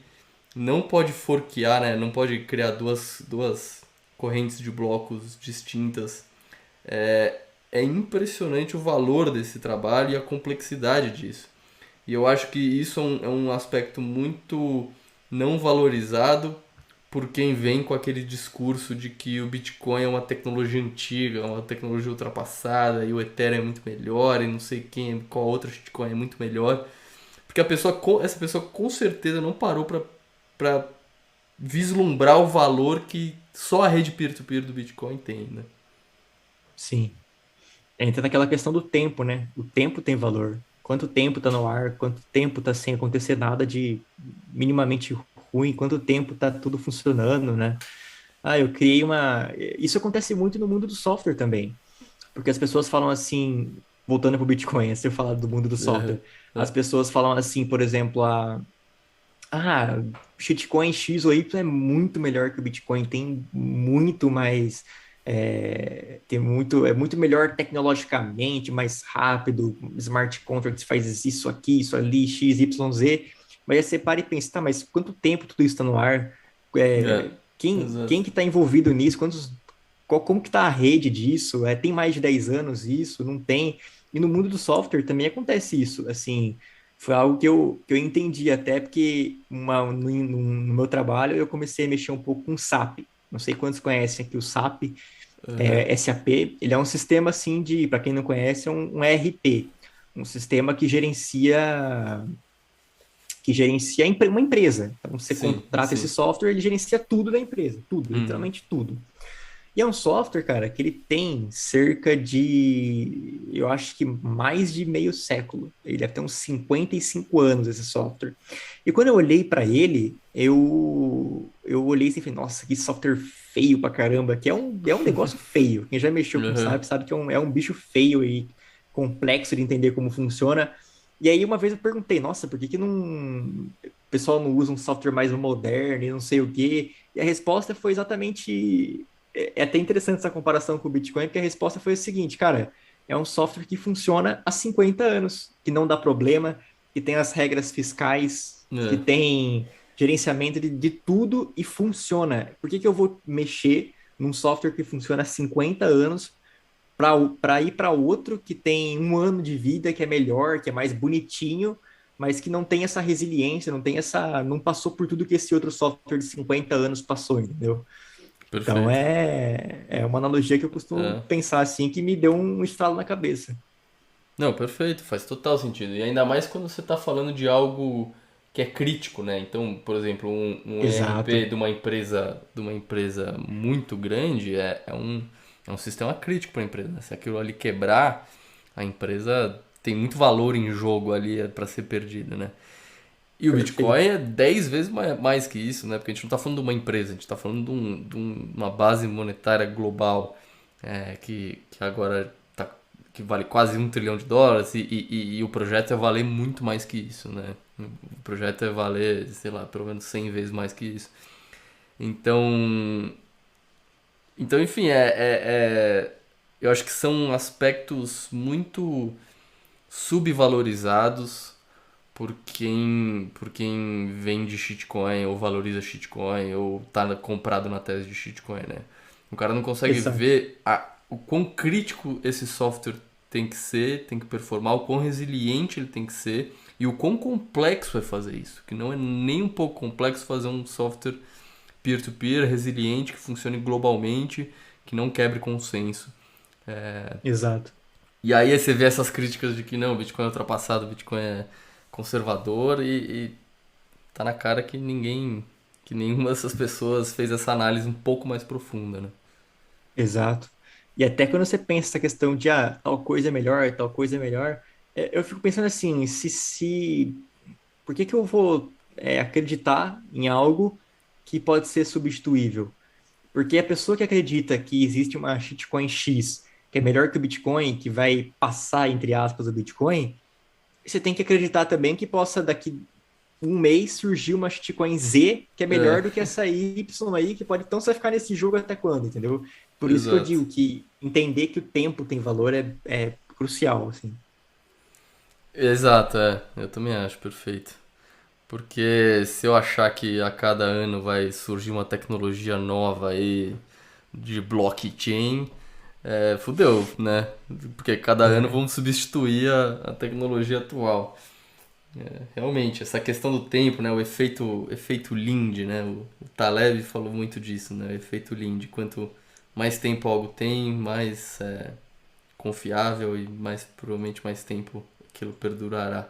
não pode forquear, né? Não pode criar duas correntes de blocos distintas. É impressionante o valor desse trabalho e a complexidade disso. E eu acho que isso é um aspecto muito não valorizado por quem vem com aquele discurso de que o Bitcoin é uma tecnologia antiga, uma tecnologia ultrapassada e o Ethereum é muito melhor e não sei qual outra shitcoin é muito melhor. Porque essa pessoa com certeza não parou para vislumbrar o valor que só a rede peer-to-peer do Bitcoin tem, né? Sim. Entra naquela questão do tempo, né? O tempo tem valor. Quanto tempo tá no ar, quanto tempo tá sem acontecer nada de minimamente ruim, quanto tempo tá tudo funcionando, né? eu criei uma. Isso acontece muito no mundo do software também. Porque as pessoas falam assim, voltando para o Bitcoin, antes de eu falar do mundo do Aham, software, as aham. pessoas falam assim, por exemplo, shitcoin X ou Y é muito melhor que o Bitcoin, tem muito mais, é muito melhor tecnologicamente, mais rápido, smart contracts faz isso aqui, isso ali, X, Y, Z, mas aí você para e pensa, tá, mas quanto tempo tudo isso está no ar? É, Quem exato. que está envolvido nisso? Como que está a rede disso? Tem mais de 10 anos isso? Não tem? E no mundo do software também acontece isso, assim, foi algo que eu entendi até porque no meu trabalho eu comecei a mexer um pouco com SAP. Não sei quantos conhecem aqui o SAP, Aham. SAP. Ele é um sistema assim de, para quem não conhece, é um ERP, um sistema que gerencia uma empresa. Então você Sim, contrata esse sim. software, ele gerencia tudo da empresa, tudo, Uhum. literalmente tudo. E é um software, cara, que ele tem cerca de, eu acho que mais de meio século. Ele deve ter uns 55 anos, esse software. E quando eu olhei para ele, eu olhei assim e falei, nossa, que software feio pra caramba, que é um negócio feio. Quem já mexeu com Aham. SAP sabe que é um bicho feio e complexo de entender como funciona. E aí uma vez eu perguntei, nossa, por que que o pessoal não usa um software mais moderno e não sei o quê? E a resposta foi exatamente é até interessante essa comparação com o Bitcoin, porque a resposta foi a seguinte, cara, é um software que funciona há 50 anos, que não dá problema, que tem as regras fiscais, que É. tem gerenciamento de tudo e funciona. Por que que eu vou mexer num software que funciona há 50 anos para ir para outro que tem um ano de vida, que é melhor, que é mais bonitinho, mas que não tem essa resiliência, não passou por tudo que esse outro software de 50 anos passou, entendeu? Então Perfeito. é uma analogia que eu costumo É. pensar assim que me deu um estalo na cabeça. Não, perfeito, faz total sentido. E ainda mais quando você está falando de algo que é crítico, né? Então, por exemplo, um ERP Exato, de uma empresa muito grande é um sistema crítico para a empresa, né? Se aquilo ali quebrar, a empresa tem muito valor em jogo ali para ser perdida, né? E o Bitcoin perfeito. é 10 vezes mais que isso, né? Porque a gente não está falando de uma empresa, a gente está falando uma base monetária global que agora que vale quase US$ 1 trilhão e o projeto é valer muito mais que isso, né? O projeto é valer, sei lá, pelo menos 100 vezes mais que isso. Então, enfim, eu acho que são aspectos muito subvalorizados por quem vende shitcoin ou valoriza shitcoin ou tá comprado na tese de shitcoin, né? O cara não consegue Exato, ver o quão crítico esse software tem que ser, tem que performar, o quão resiliente ele tem que ser e o quão complexo é fazer isso. Que não é nem um pouco complexo fazer um software peer-to-peer, resiliente, que funcione globalmente, que não quebre consenso. exato. E aí você vê essas críticas de que não, o Bitcoin é ultrapassado, o Bitcoin é conservador e tá na cara que nenhuma dessas pessoas fez essa análise um pouco mais profunda, né? Exato. E até quando você pensa essa questão de tal coisa é melhor, tal coisa é melhor, eu fico pensando assim, por que que eu vou acreditar em algo que pode ser substituível? Porque a pessoa que acredita que existe uma shitcoin X, que é melhor que o Bitcoin, que vai passar, entre aspas, o Bitcoin, você tem que acreditar também que possa, daqui um mês, surgir uma shitcoin Z, que é É, melhor do que essa Y aí, que pode. Então você vai ficar nesse jogo até quando, entendeu? Por isso que eu exato. digo que entender que o tempo tem valor é crucial, assim. Exato, eu também acho, perfeito. Porque se eu achar que a cada ano vai surgir uma tecnologia nova aí de blockchain, fudeu, né? Porque cada ano É, vamos substituir a tecnologia atual. Realmente, essa questão do tempo, né? O efeito Linde, né? O Taleb falou muito disso, né? O efeito Linde. Quanto mais tempo algo tem, mais confiável e mais provavelmente mais tempo aquilo perdurará,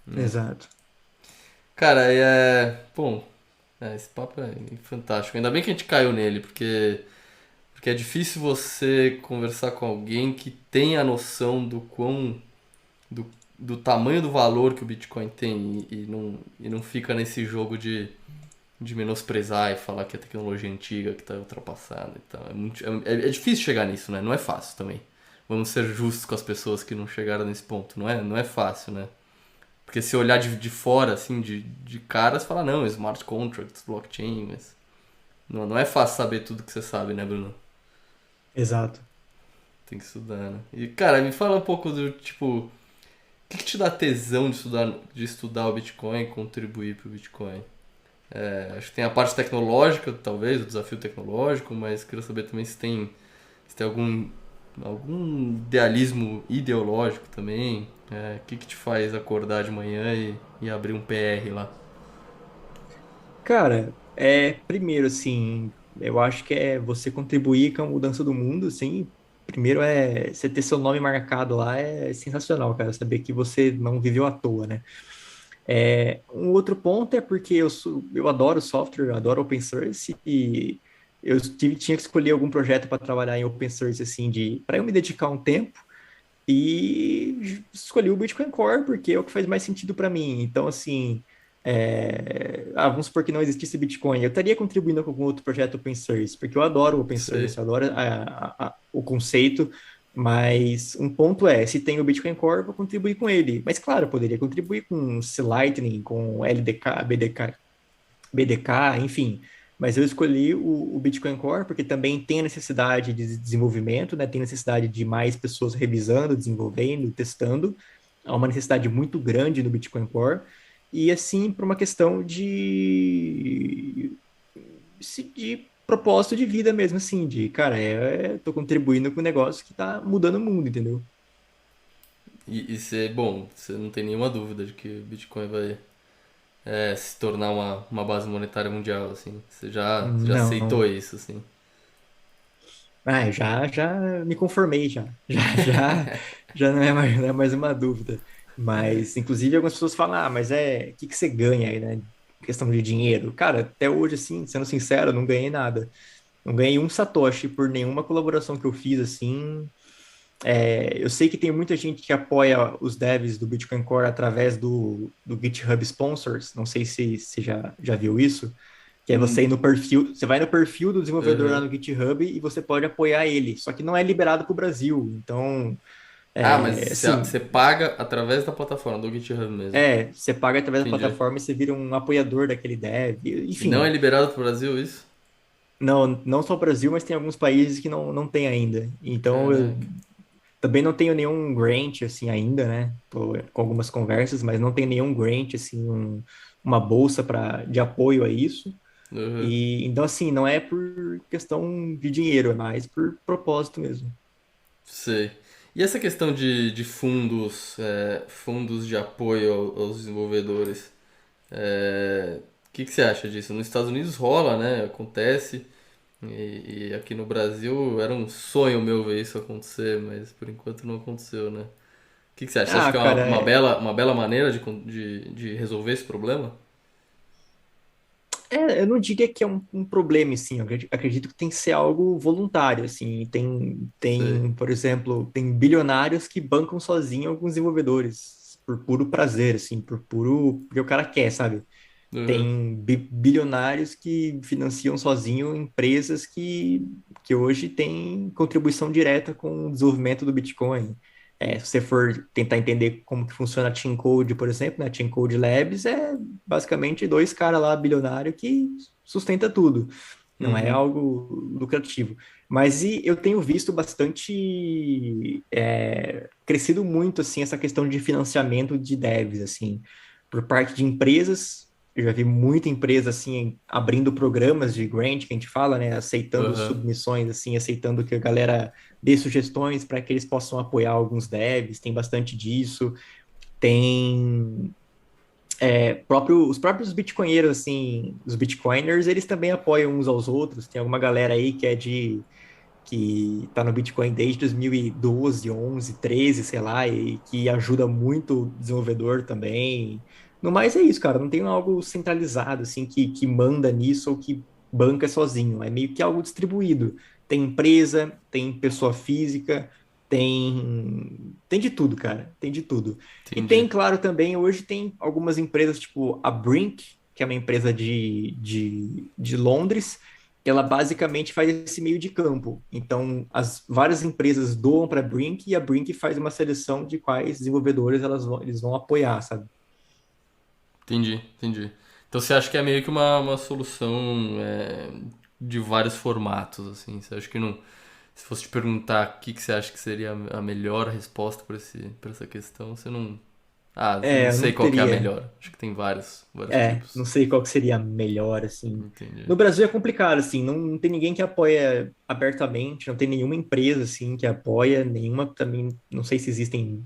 né? exato. Cara, bom, esse papo é fantástico. Ainda bem que a gente caiu nele, porque é difícil você conversar com alguém que tem a noção do, do tamanho do valor que o Bitcoin tem e não fica nesse jogo de menosprezar e falar que é tecnologia antiga, que tá ultrapassada e tal. É difícil chegar nisso, né? Não é fácil também. Vamos ser justos com as pessoas que não chegaram nesse ponto. Não é fácil, né? Porque se olhar de fora, assim, de cara, você fala, não, smart contracts, blockchain, mas não é fácil saber tudo que você sabe, né, Bruno? Exato. Tem que estudar, né? E, cara, me fala um pouco do, tipo, o que te dá tesão de estudar o Bitcoin e contribuir pro Bitcoin? Acho que tem a parte tecnológica, talvez, o desafio tecnológico, mas queria saber também se tem algum idealismo ideológico também. O que te faz acordar de manhã e abrir um PR lá? Cara, primeiro, assim, eu acho que é você contribuir com a mudança do mundo, assim. Primeiro é você ter seu nome marcado lá é sensacional, cara. Saber que você não viveu à toa, né? Um outro ponto é porque eu adoro software, eu adoro open source e tinha que escolher algum projeto para trabalhar em open source, assim, para eu me dedicar um tempo. E escolhi o Bitcoin Core porque é o que faz mais sentido para mim. Então, assim, vamos supor que não existisse Bitcoin, eu estaria contribuindo com algum outro projeto open source, porque eu adoro open source, Sei. eu adoro o conceito, mas um ponto é, se tem o Bitcoin Core, eu vou contribuir com ele. Mas, claro, eu poderia contribuir com C-Lightning, com LDK, BDK, enfim. Mas eu escolhi o Bitcoin Core porque também tem a necessidade de desenvolvimento, né? Tem necessidade de mais pessoas revisando, desenvolvendo, testando. Há uma necessidade muito grande no Bitcoin Core. E assim, por uma questão de propósito de vida mesmo, assim, cara, tô contribuindo com um negócio que tá mudando o mundo, entendeu? E você, bom, você não tem nenhuma dúvida de que o Bitcoin vai se tornar uma base monetária mundial, assim. Você já aceitou Não. isso, assim. Eu já me conformei, já. Já não é mais uma dúvida. Mas, inclusive, algumas pessoas falam, mas o que que você ganha aí, né? Questão de dinheiro. Cara, até hoje, assim, sendo sincero, eu não ganhei nada. Não ganhei um Satoshi por nenhuma colaboração que eu fiz, assim. Eu sei que tem muita gente que apoia os devs do Bitcoin Core através do GitHub Sponsors. Não sei se você já viu isso. Que é você ir no perfil, você vai no perfil do desenvolvedor lá Uhum. no GitHub e você pode apoiar ele. Só que não é liberado para o Brasil. Então, Ah, mas assim, você paga através da plataforma, do GitHub mesmo. você paga através da Entendi. plataforma e você vira um apoiador daquele dev. E não é Enfim, liberado pro Brasil isso? não só o Brasil, mas tem alguns países que não tem ainda. Então, eu Caraca. também não tenho nenhum grant, assim, ainda, né? Tô com algumas conversas, mas não tenho nenhum grant, assim, uma bolsa de apoio a isso. Uhum. E então, assim, não é por questão de dinheiro, é mais por propósito mesmo. Sei. E essa questão de fundos de apoio aos desenvolvedores, o que você acha disso? Nos Estados Unidos rola, né? Acontece. E aqui no Brasil era um sonho meu ver isso acontecer, mas por enquanto não aconteceu, né? O que você acha? Você acha que é Cara, uma bela maneira de resolver esse problema? eu não diria que é um problema, assim, eu acredito que tem que ser algo voluntário, assim, Sei. por exemplo, tem bilionários que bancam sozinho alguns desenvolvedores, por puro prazer, assim, porque o cara quer, sabe? Uhum. Tem bilionários que financiam sozinho empresas que hoje têm contribuição direta com o desenvolvimento do Bitcoin. Se você for tentar entender como que funciona a Team Code, por exemplo, né? A Team Code Labs é basicamente dois caras lá bilionários que sustenta tudo. Não é Uhum. algo lucrativo. Mas eu tenho visto bastante, crescido muito, assim, essa questão de financiamento de devs, assim, por parte de empresas. Eu já vi muita empresa, assim, abrindo programas de grant, que a gente fala, né, aceitando Uhum. submissões, assim, aceitando que a galera dê sugestões para que eles possam apoiar alguns devs, tem bastante disso. Tem os próprios bitcoinheiros, assim, os bitcoiners, eles também apoiam uns aos outros. Tem alguma galera aí que tá no Bitcoin desde 2012, 11, 13, sei lá, e que ajuda muito o desenvolvedor também. No mais é isso, cara. Não tem algo centralizado, assim, que manda nisso ou que banca sozinho. É meio que algo distribuído. Tem empresa, tem pessoa física, tem de tudo, cara. Tem de tudo. E Entendi. tem, claro, também, hoje tem algumas empresas, tipo a Brink. que é uma empresa de Londres, que ela basicamente faz esse meio de campo. Então, as várias empresas doam para a Brink e a Brink faz uma seleção de quais desenvolvedores eles vão apoiar, sabe? Entendi, entendi. Então você acha que é meio que uma solução de vários formatos, assim? Você acha que não. Se fosse te perguntar o que, que você acha que seria a melhor resposta para essa questão, você não. Ah, não É, eu sei não qual que é a teria. melhor. Acho que tem vários tipos. Não sei qual que seria melhor, assim. Entendi. No Brasil é complicado, assim, não tem ninguém que apoia abertamente, não tem nenhuma empresa, assim, que apoia, nenhuma também, não sei se existem,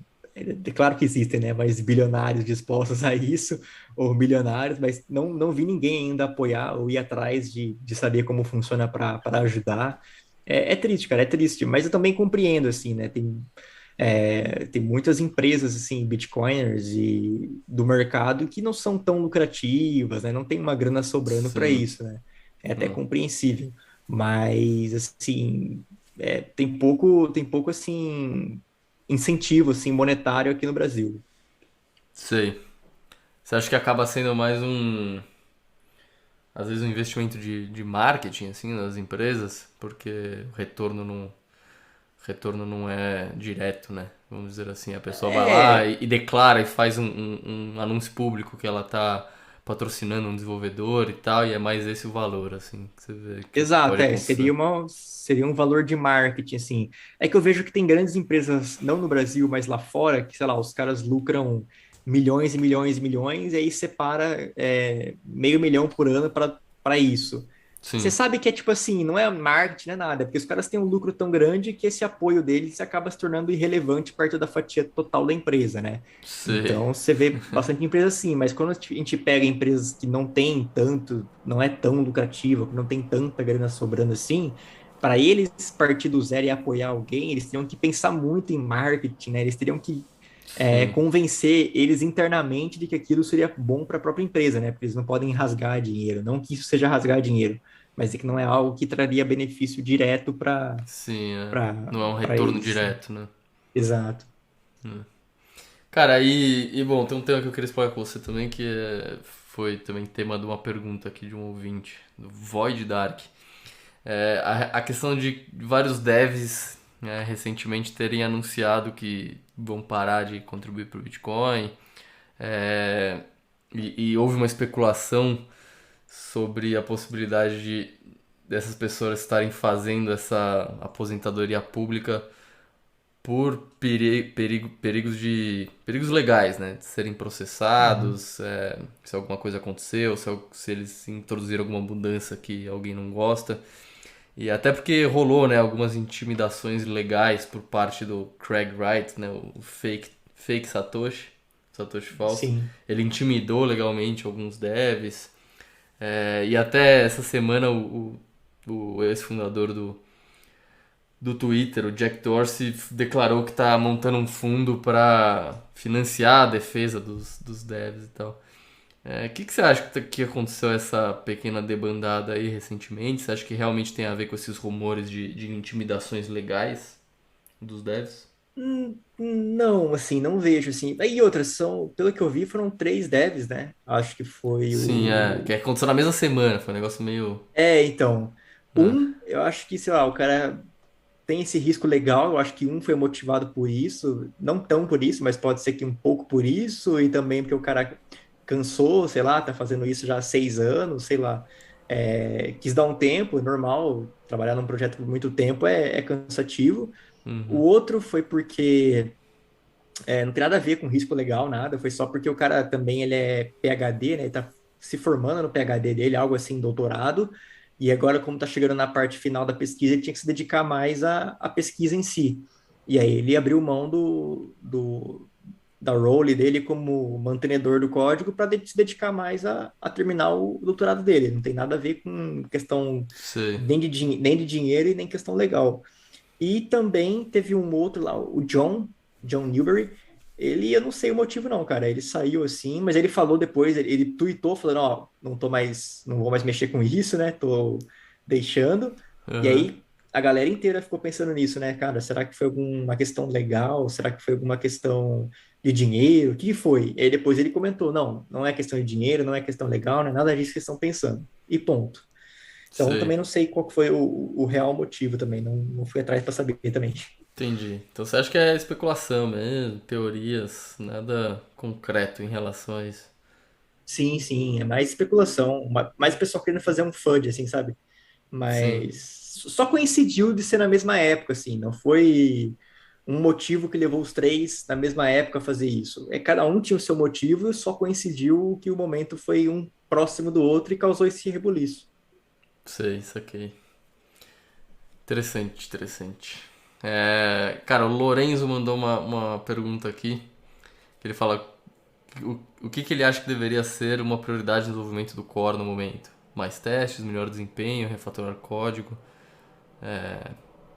claro que existem, né, mas bilionários dispostos a isso, ou milionários, mas não vi ninguém ainda apoiar ou ir atrás de saber como funciona para ajudar. É triste, cara, é triste, mas eu também compreendo, assim, né, tem muitas empresas, assim, bitcoiners e do mercado que não são tão lucrativas, né? Não tem uma grana sobrando para Sim. isso, né? É até Hum. compreensível. Mas, assim, tem pouco, assim, incentivo, assim, monetário aqui no Brasil. Sei. Você acha que acaba sendo mais às vezes um investimento de marketing, assim, nas empresas? Porque retorno não é direto, né? Vamos dizer assim, a pessoa vai lá É, e declara e faz um anúncio público que ela tá patrocinando um desenvolvedor e tal, e é mais esse o valor, assim, que você vê que exato, pode acontecer. seria um valor de marketing, assim. É que eu vejo que tem grandes empresas, não no Brasil, mas lá fora, que, sei lá, os caras lucram milhões e milhões e milhões, e aí separa meio milhão por ano para isso. Você Sim, sabe que é tipo assim, não é marketing, não é nada, porque os caras têm um lucro tão grande que esse apoio deles acaba se tornando irrelevante perto da fatia total da empresa, né? sei, Então, você vê bastante empresa assim, mas quando a gente pega empresas que não têm tanto, não é tão lucrativa, que não tem tanta grana sobrando assim, para eles partir do zero e apoiar alguém, eles teriam que pensar muito em marketing, né? Eles teriam que sim, convencer eles internamente de que aquilo seria bom para a própria empresa, né? Porque eles não podem rasgar dinheiro, não que isso seja rasgar dinheiro, mas é que não é algo que traria benefício direto sim, para não é um para retorno eles, assim. direto, né? Exato. Cara, bom, tem um tema que eu queria explorar com você também, foi também tema de uma pergunta aqui de um ouvinte, do Void Dark. A questão de vários devs, né, recentemente terem anunciado que vão parar de contribuir para o Bitcoin. É, e houve uma especulação sobre a possibilidade dessas pessoas estarem fazendo essa aposentadoria pública por perigos legais, né? De serem Uhum. processados, se alguma coisa aconteceu, se eles introduziram alguma mudança que alguém não gosta. E até porque rolou, né, algumas intimidações legais por parte do Craig Wright, né, o fake Satoshi falso. Sim. Ele intimidou legalmente alguns devs. E até essa semana o ex-fundador do Twitter, o Jack Dorsey, declarou que está montando um fundo para financiar a defesa dos devs e tal. Que você acha que aconteceu essa pequena debandada aí recentemente? Você acha que realmente tem a ver com esses rumores de intimidações legais dos devs? Não, assim, não vejo, assim. E outras são, pelo que eu vi, foram três devs, né? Acho que foi Sim, que o. aconteceu na mesma semana, foi um negócio meio. Então, Né? eu acho que, sei lá, o cara tem esse risco legal, eu acho que um foi motivado por isso, não tão por isso, mas pode ser que um pouco por isso, e também porque o cara cansou, sei lá, tá fazendo isso já há 6 anos, sei lá. Quis dar um tempo, é normal, trabalhar num projeto por muito tempo é cansativo. O Uhum, outro foi porque não tem nada a ver com risco legal, nada. Foi só porque o cara também ele é PhD, né? Ele tá se formando no PhD dele, algo assim, doutorado. E agora, como tá chegando na parte final da pesquisa, ele tinha que se dedicar mais à pesquisa em si. E aí ele abriu mão da role dele como mantenedor do código para se dedicar mais a terminar o doutorado dele. Não tem nada a ver com questão sei. nem de dinheiro e nem questão legal. E também teve um outro lá, o John Newberry. Ele, eu não sei o motivo não, cara. Ele saiu assim, mas ele falou depois, ele tweetou falando, ó, não vou mais mexer com isso, né? Tô deixando. E Aham. aí a galera inteira ficou pensando nisso, né, cara? Será que foi alguma questão legal? Será que foi alguma questão de dinheiro? O que foi? E aí depois ele comentou, não, não é questão de dinheiro, não é questão legal, não é nada disso que eles estão pensando. E ponto. Então Sei, também não sei qual que foi o real motivo também, não fui atrás para saber também. entendi. Então você acha que é especulação mesmo, teorias, nada concreto em relação a isso? Sim, sim, é mais especulação, mais o pessoal querendo fazer um FUD, assim, sabe? Sim, Mas só coincidiu de ser na mesma época, assim, não foi um motivo que levou os três na mesma época a fazer isso. É, cada um tinha o seu motivo, só coincidiu que o momento foi um próximo do outro e causou esse rebuliço. sei, saquei. Interessante, interessante. Cara, o Lorenzo mandou uma pergunta aqui. Que ele fala o que ele acha que deveria ser uma prioridade no desenvolvimento do core no momento. Mais testes, melhor desempenho, refatorar código,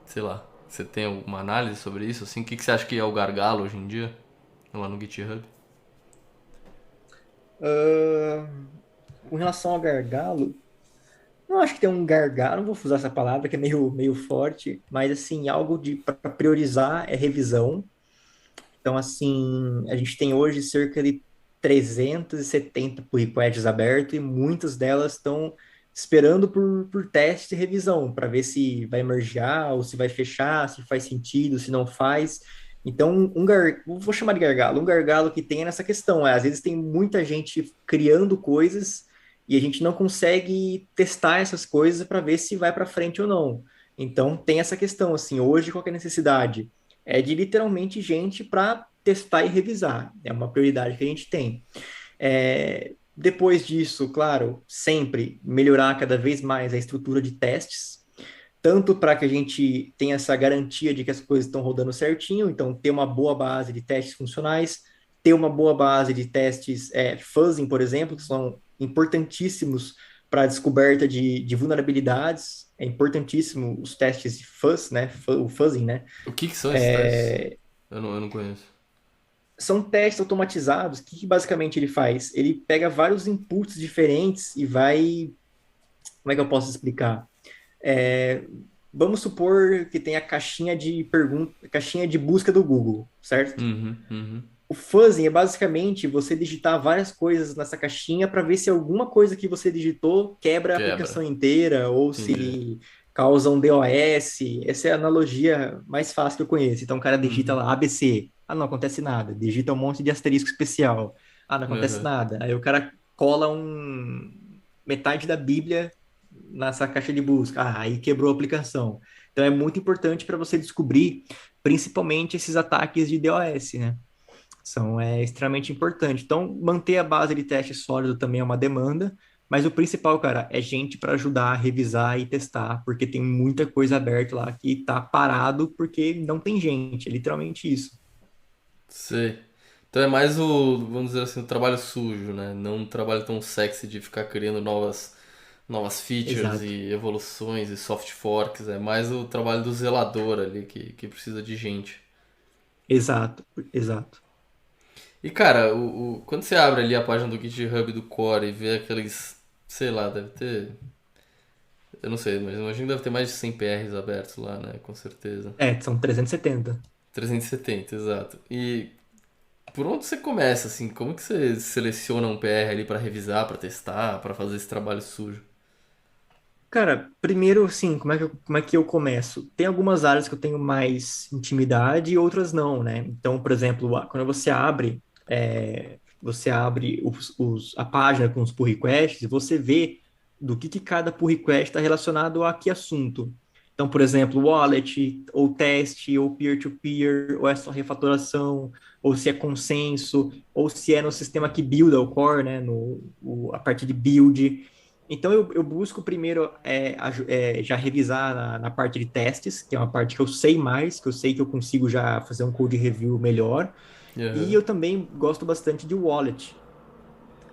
sei lá. Você tem alguma análise sobre isso? Assim, o que você acha que é o gargalo hoje em dia? Lá no GitHub? Ah, com relação ao gargalo, não acho que tem um gargalo, não vou usar essa palavra que é meio forte, mas assim, algo de para priorizar é revisão. Então, assim, a gente tem hoje cerca de 370 pull requests abertos e muitas delas estão esperando por teste e revisão, para ver se vai mergear ou se vai fechar, se faz sentido, se não faz. Então, vou chamar de gargalo, um gargalo que tem nessa questão. Às vezes tem muita gente criando coisas e a gente não consegue testar essas coisas para ver se vai para frente ou não. Então, tem essa questão, assim, hoje qual que é a necessidade? É de literalmente gente para testar e revisar. É uma prioridade que a gente tem. Depois disso, claro, sempre melhorar cada vez mais a estrutura de testes, tanto para que a gente tenha essa garantia de que as coisas estão rodando certinho, então ter uma boa base de testes funcionais, ter uma boa base de testes fuzzing, por exemplo, que são importantíssimos para a descoberta de vulnerabilidades. É importantíssimo os testes de fuzz, né? O fuzzing, né? O que são esses testes? Eu não conheço. São testes automatizados. Que basicamente ele faz? Ele pega vários inputs diferentes e vai. Como é que eu posso explicar? É, vamos supor que tem a caixinha de pergunta, caixinha de busca do Google, certo? Uhum, uhum. O fuzzing é basicamente você digitar várias coisas nessa caixinha para ver se alguma coisa que você digitou quebra a Quebra. aplicação inteira ou Entendi. se causa um DOS. Essa é a analogia mais fácil que eu conheço. Então o cara digita Uhum. lá ABC. Ah, não acontece nada. Digita um monte de asterisco especial. Ah, não acontece Uhum. nada. Aí o cara cola metade da Bíblia nessa caixa de busca. Ah, aí quebrou a aplicação. Então é muito importante para você descobrir principalmente esses ataques de DOS, né? Extremamente importante. Então, manter a base de teste sólido também é uma demanda, mas o principal, cara, é gente para ajudar a revisar e testar, porque tem muita coisa aberta lá que tá parado porque não tem gente, é literalmente isso. Sei. Então é mais o, vamos dizer assim, o trabalho sujo, né? Não um trabalho tão sexy de ficar criando novas features Exato, e evoluções e soft forks. É mais o trabalho do zelador ali que precisa de gente. exato, exato. E cara, quando você abre ali a página do GitHub do Core e vê aqueles, sei lá, deve ter, eu não sei, mas eu imagino que deve ter mais de 100 PRs abertos lá, né? Com certeza. São 370. 370, exato. E por onde você começa, assim? Como que você seleciona um PR ali pra revisar, pra testar, pra fazer esse trabalho sujo? Cara, primeiro, assim, como é que eu começo? Tem algumas áreas que eu tenho mais intimidade e outras não, né? Então, por exemplo, quando você abre a página com os pull requests, e você vê do que cada pull request está relacionado a que assunto. Então, por exemplo, wallet, ou teste, ou peer-to-peer, ou é só refatoração, ou se é consenso, ou se é no sistema que builda o core, né? A parte de build. Então, eu busco primeiro já revisar na parte de testes, que é uma parte que eu sei mais, que eu sei que eu consigo já fazer um code review melhor. E Aham. eu também gosto bastante de wallet.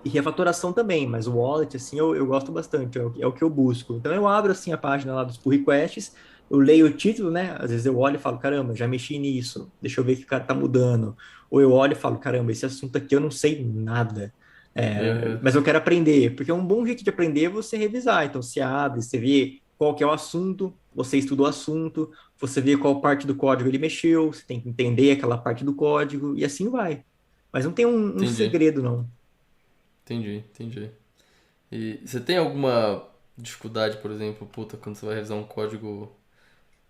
E refatoração também, mas o wallet, assim, eu gosto bastante, é o que eu busco. Então, eu abro, assim, a página lá dos pull requests, eu leio o título, né? Às vezes eu olho e falo, caramba, já mexi nisso, deixa eu ver o que o cara tá mudando. Ou eu olho e falo, caramba, esse assunto aqui eu não sei nada. Aham. Mas eu quero aprender, porque é um bom jeito de aprender é você revisar. Então, você abre, você vê qual que é o assunto, você estuda o assunto, você vê qual parte do código ele mexeu, você tem que entender aquela parte do código, e assim vai. Mas não tem um Entendi, segredo, não. entendi. E você tem alguma dificuldade, por exemplo, puta, quando você vai revisar um código.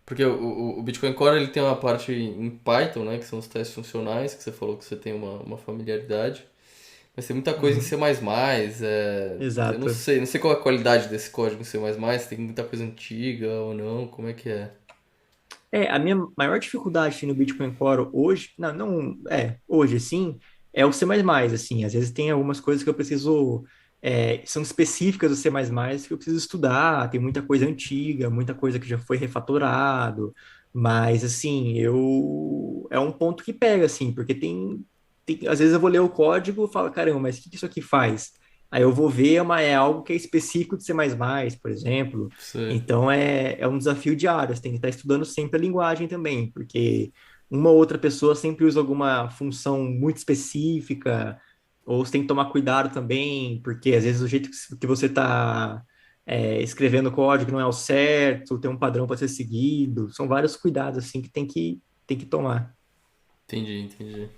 Porque o Bitcoin Core ele tem uma parte em Python, né? Que são os testes funcionais, que você falou que você tem uma familiaridade. Mas tem muita coisa em C++, Uhum. eu não Exato. sei, não sei qual é a qualidade desse código em C++, tem muita coisa antiga ou não, como é que é? A minha maior dificuldade assim, no Bitcoin Core hoje, hoje sim, é o C++, assim, às vezes tem algumas coisas que eu preciso, são específicas do C++ que eu preciso estudar, tem muita coisa antiga, muita coisa que já foi refatorado, mas, assim, é um ponto que pega, assim, porque às vezes eu vou ler o código e falo, caramba, mas o que isso aqui faz? Aí eu vou ver, é algo que é específico de C++, por exemplo, Você, então é um desafio diário, você tem que estar estudando sempre a linguagem também, porque uma ou outra pessoa sempre usa alguma função muito específica, ou você tem que tomar cuidado também, porque às vezes o jeito que você está escrevendo o código não é o certo, tem um padrão para ser seguido, são vários cuidados assim que tem que tomar. entendi.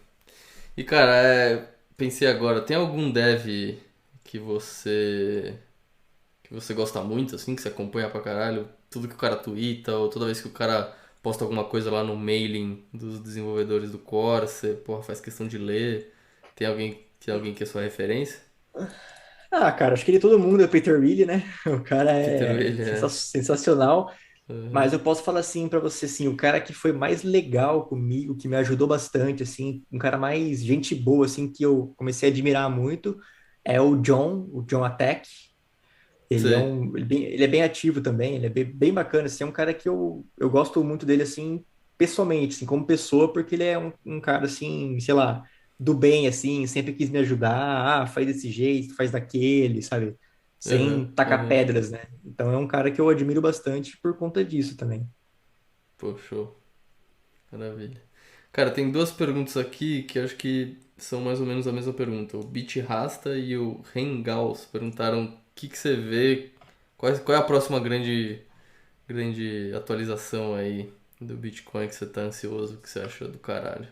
E cara, pensei agora, tem algum dev que que você gosta muito, assim, que você acompanha pra caralho? Tudo que o cara twitta, ou toda vez que o cara posta alguma coisa lá no mailing dos desenvolvedores do Core, você, porra, faz questão de ler. Tem alguém que é sua referência? Ah, cara, acho que ele todo mundo é Peter Willy, né? O cara Peter é Whale, é. sensacional. Aham. Mas eu posso falar assim para você, assim, o cara que foi mais legal comigo, que me ajudou bastante, assim, um cara mais gente boa, assim, que eu comecei a admirar muito, é o John Attack. Sei. Ele é bem ativo também, ele é bem bacana, assim, é um cara que eu gosto muito dele, assim, pessoalmente, assim, como pessoa, porque ele é um cara, assim, sei lá, do bem, assim, sempre quis me ajudar, faz desse jeito, faz daquele, sabe? Aham, Sem tacar aham. pedras, né? Então é um cara que eu admiro bastante por conta disso também. Pô, show. Maravilha. Cara, tem duas perguntas aqui que eu acho que são mais ou menos a mesma pergunta. O Bit Rasta e o Rengaus perguntaram o que você vê, qual é a próxima grande atualização aí do Bitcoin que você tá ansioso, que você achou do caralho.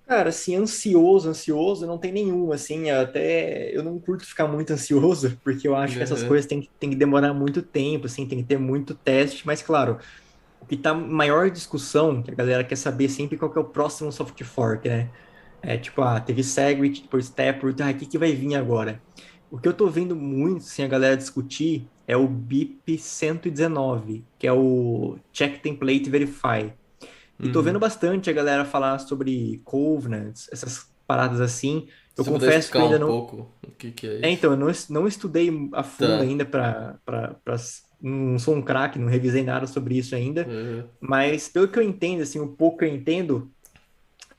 Cara, assim, ansioso, não tem nenhum, assim, até eu não curto ficar muito ansioso, porque eu acho que essas Aham. coisas tem que demorar muito tempo, assim, tem que ter muito teste, mas claro, o que tá maior discussão, que a galera quer saber sempre qual que é o próximo soft fork, né? É tipo, teve Segwit, depois Taproot, o que vai vir agora? O que eu tô vendo muito, assim, a galera discutir é o BIP 119, que é o Check Template Verify. E tô vendo Uhum. bastante a galera falar sobre covenants, essas paradas assim. Eu Se você puder confesso que explicar eu ainda um não. pouco o que é isso. Então, eu não estudei a fundo Tá. ainda não sou um craque, não revisei nada sobre isso ainda. Aham. Mas pelo que eu entendo, assim, o pouco que eu entendo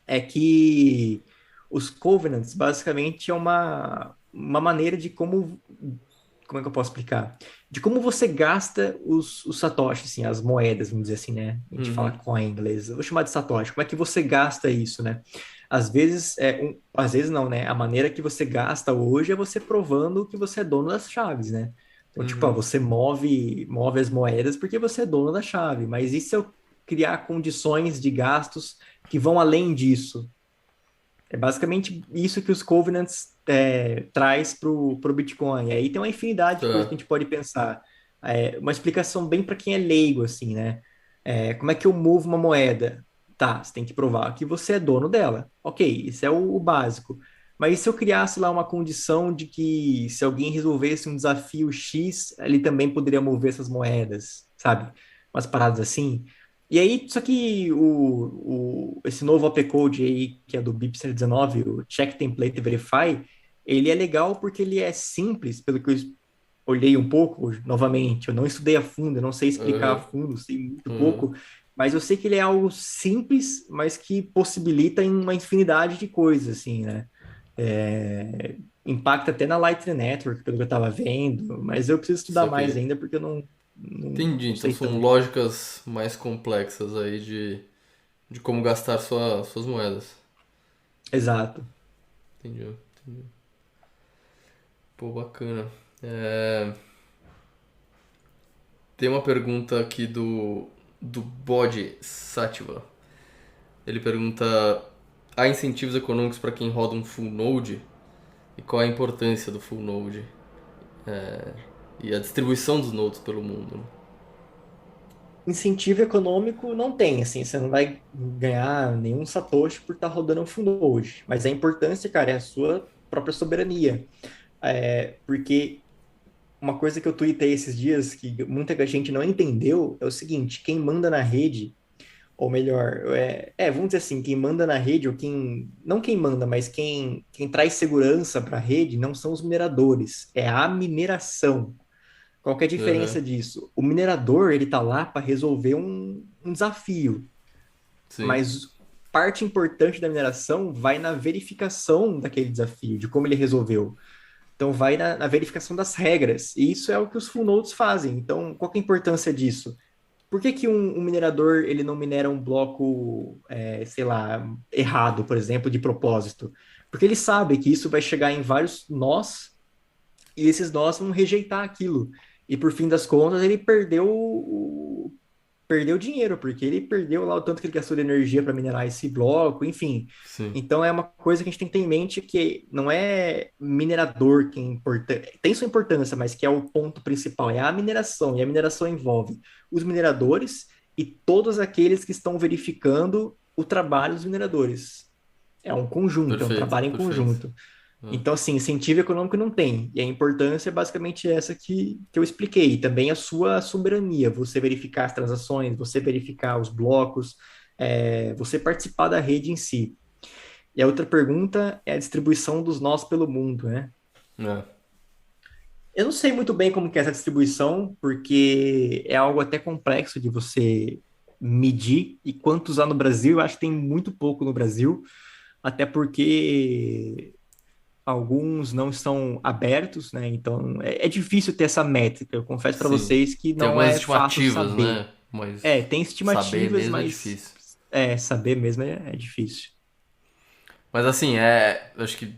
é que os covenants basicamente é uma maneira de como é que eu posso explicar? De como você gasta os satoshis, assim, as moedas, vamos dizer assim, né? A gente fala Uhum. coin em inglês. Eu vou chamar de satoshi. Como é que você gasta isso, né? Às vezes, às vezes não, né? A maneira que você gasta hoje é você provando que você é dono das chaves, né? Então, tipo, Uhum. você move as moedas porque você é dono da chave. Mas e se eu criar condições de gastos que vão além disso? É basicamente isso que os covenants traz para o Bitcoin. Aí tem uma infinidade de coisas Tá. que a gente pode pensar. Uma explicação bem para quem é leigo, assim, né? Como é que eu movo uma moeda? Tá, você tem que provar que você é dono dela. Ok, isso é o básico. Mas e se eu criasse lá uma condição de que se alguém resolvesse um desafio X, ele também poderia mover essas moedas, sabe? Umas paradas assim. E aí, só que esse novo AppCode aí, que é do BIP 119, o Check Template Verify, ele é legal porque ele é simples, pelo que eu olhei um pouco, novamente, eu não estudei a fundo, eu não sei explicar a Aham. fundo, sei muito Aham. pouco, mas eu sei que ele é algo simples, mas que possibilita em uma infinidade de coisas, assim, né? Impacta até na Lightning Network, pelo que eu estava vendo, mas eu preciso estudar mais Saquei. ainda porque eu Entendi. não Então sei são tanto. lógicas mais complexas aí de como gastar suas moedas. Exato. Entendi. Entendi. Pô, bacana. É, Tem uma pergunta aqui do Bode Sativa. Ele pergunta: há incentivos econômicos para quem roda um full node? E qual a importância do full node? E a distribuição dos nodes pelo mundo, né? Incentivo econômico não tem, assim, você não vai ganhar nenhum satoshi por estar rodando um full node, mas a importância, cara, é a sua própria soberania. Porque uma coisa que eu tuitei esses dias que muita gente não entendeu é o seguinte: quem manda na rede, ou melhor, vamos dizer assim, quem manda na rede, ou quem, não quem manda, mas quem traz segurança para a rede não são os mineradores, é a mineração. Qual que é a Aham, diferença disso? O minerador, ele tá lá para resolver um desafio, sim, mas parte importante da mineração vai na verificação daquele desafio, de como ele resolveu. Então, vai na verificação das regras. E isso é o que os full nodes fazem. Então, qual que é a importância disso? Por que que um minerador ele não minera um bloco, sei lá, errado, por exemplo, de propósito? Porque ele sabe que isso vai chegar em vários nós e esses nós vão rejeitar aquilo. E por fim das contas, ele perdeu dinheiro, porque ele perdeu lá o tanto que ele gastou de energia para minerar esse bloco, enfim. sim, Então é uma coisa que a gente tem que ter em mente que não é minerador que é importante, tem sua importância, mas que é o ponto principal, é a mineração, e a mineração envolve os mineradores e todos aqueles que estão verificando o trabalho dos mineradores. É um conjunto, é um perfeito, trabalho em perfeito. conjunto. Ah, Então, assim, incentivo econômico não tem. E a importância é basicamente essa que eu expliquei. E também a sua soberania, você verificar as transações, você verificar os blocos, você participar da rede em si. E a outra pergunta é a distribuição dos nós pelo mundo, né? é, Eu não sei muito bem como que é essa distribuição, porque é algo até complexo de você medir. E quantos há no Brasil? Eu acho que tem muito pouco no Brasil, até porque alguns não estão abertos, né? Então é difícil ter essa métrica. Eu confesso para sim. vocês que Tem não algumas é fácil estimativas, saber. né? Mas Tem saber estimativas, mesmo é mas difícil. saber mesmo é difícil. Mas assim, eu acho que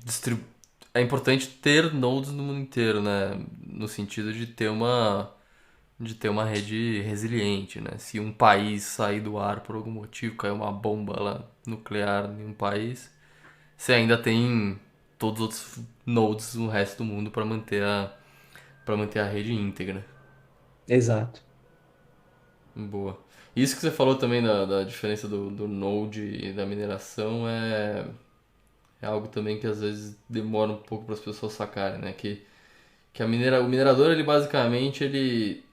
é importante ter nodes no mundo inteiro, né? No sentido de ter uma rede resiliente, né? Se um país sair do ar por algum motivo, cair uma bomba lá nuclear em um país, você ainda tem todos os outros nodes no resto do mundo para manter a rede íntegra. Exato. Boa. Isso que você falou também da diferença do node e da mineração é algo também que às vezes demora um pouco para as pessoas sacarem, né? Que o minerador ele basicamente ele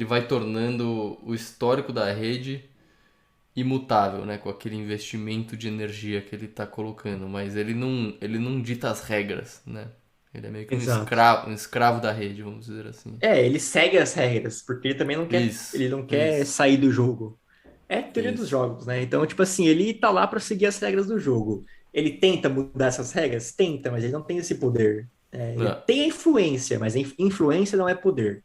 vai tornando o histórico da rede imutável, né, com aquele investimento de energia que ele está colocando, mas ele não dita as regras, né? Ele é meio que Exato. um escravo da rede, vamos dizer assim. Ele segue as regras, porque ele também não quer, Isso, ele não quer isso, sair do jogo. É a teoria dos isso. jogos, né? Então, tipo assim, ele tá lá para seguir as regras do jogo. Ele tenta mudar essas regras? Tenta, mas ele não tem esse poder. Ele Ah, tem a influência, mas a influência não é poder.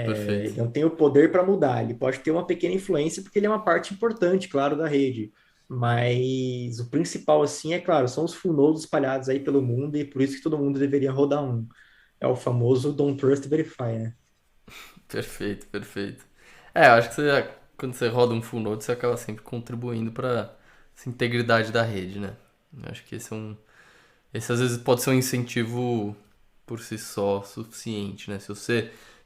perfeito. Ele não tem o poder para mudar. Ele pode ter uma pequena influência porque ele é uma parte importante, claro, da rede. Mas o principal, assim, é claro, são os full nodes espalhados aí pelo mundo e por isso que todo mundo deveria rodar um. É o famoso Don't Trust Verify, né? Perfeito, perfeito. Eu acho que quando você roda um full node, você acaba sempre contribuindo para essa integridade da rede, né? Eu acho que esse às vezes pode ser um incentivo por si só suficiente, né? Se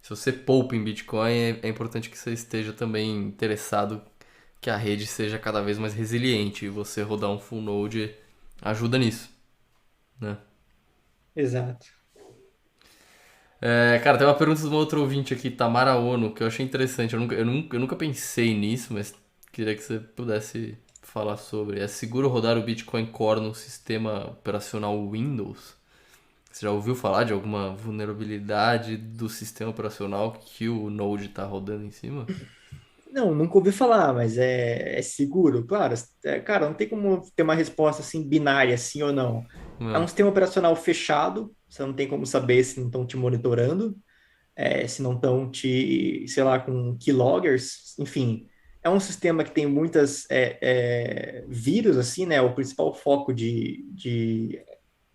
você poupa em Bitcoin, é importante que você esteja também interessado que a rede seja cada vez mais resiliente e você rodar um full node ajuda nisso, né? Exato. Cara, tem uma pergunta de um outro ouvinte aqui, Tamara Ono, que eu achei interessante. Eu nunca pensei nisso, mas queria que você pudesse falar sobre. É seguro rodar o Bitcoin Core no sistema operacional Windows? Você já ouviu falar de alguma vulnerabilidade do sistema operacional que o Node está rodando em cima? Não, nunca ouvi falar, mas é seguro, claro. Cara, não tem como ter uma resposta assim binária, sim ou não. É um Não. sistema operacional fechado, você não tem como saber se não estão te monitorando, se não estão te, sei lá, com keyloggers, enfim. É um sistema que tem muitas vírus, assim, né? O principal foco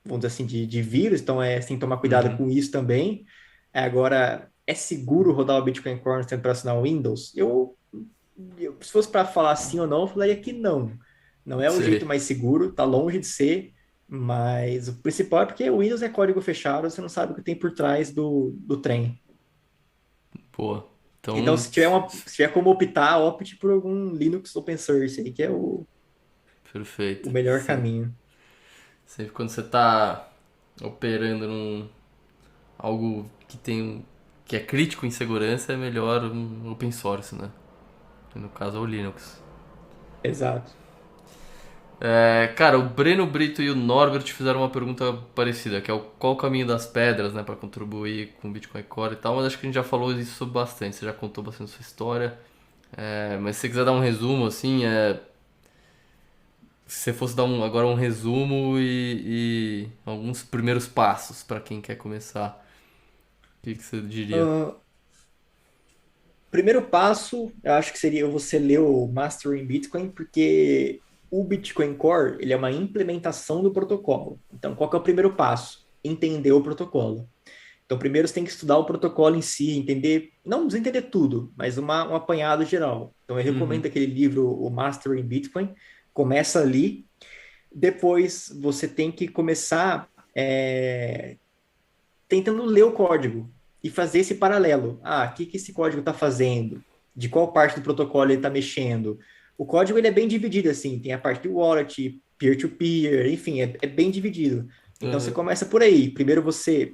vamos dizer assim, de vírus, então você tem que tomar cuidado Uhum. com isso também. Agora, é seguro rodar o Bitcoin Core no sistema operacional Windows? Se fosse para falar sim ou não, eu falaria que não. Não é o jeito Sei. mais seguro, tá longe de ser, mas o principal é porque o Windows é código fechado, você não sabe o que tem por trás do trem. Pô. Então, Então, se tiver como optar, opte por algum Linux open source aí, que é o perfeito. melhor caminho. Sempre quando você tá operando num algo que tem que é crítico em segurança, é melhor um open source, né? No caso é o Linux. Exato. É, cara, o Breno Brito e o Norbert fizeram uma pergunta parecida, que é qual o caminho das pedras, né, para contribuir com o Bitcoin Core e tal, mas acho que a gente já falou isso bastante, você já contou bastante sua história. Mas se você quiser dar um resumo, assim, se você fosse dar agora um resumo e alguns primeiros passos para quem quer começar, o que você diria? Ah, primeiro passo, eu acho que seria você ler o Mastering Bitcoin, porque o Bitcoin Core, ele é uma implementação do protocolo. Então, qual que é o primeiro passo? Entender o protocolo. Então, primeiro você tem que estudar o protocolo em si, entender, não precisa entender tudo, mas um apanhado geral. Então, eu Uhum, recomendo aquele livro, o Mastering Bitcoin, começa ali. Depois, você tem que começar tentando ler o código e fazer esse paralelo. Ah, o que que esse código está fazendo? De qual parte do protocolo ele está mexendo? O código ele é bem dividido assim, tem a parte do wallet, peer-to-peer, enfim, é bem dividido. Então você uhum, começa por aí. Primeiro você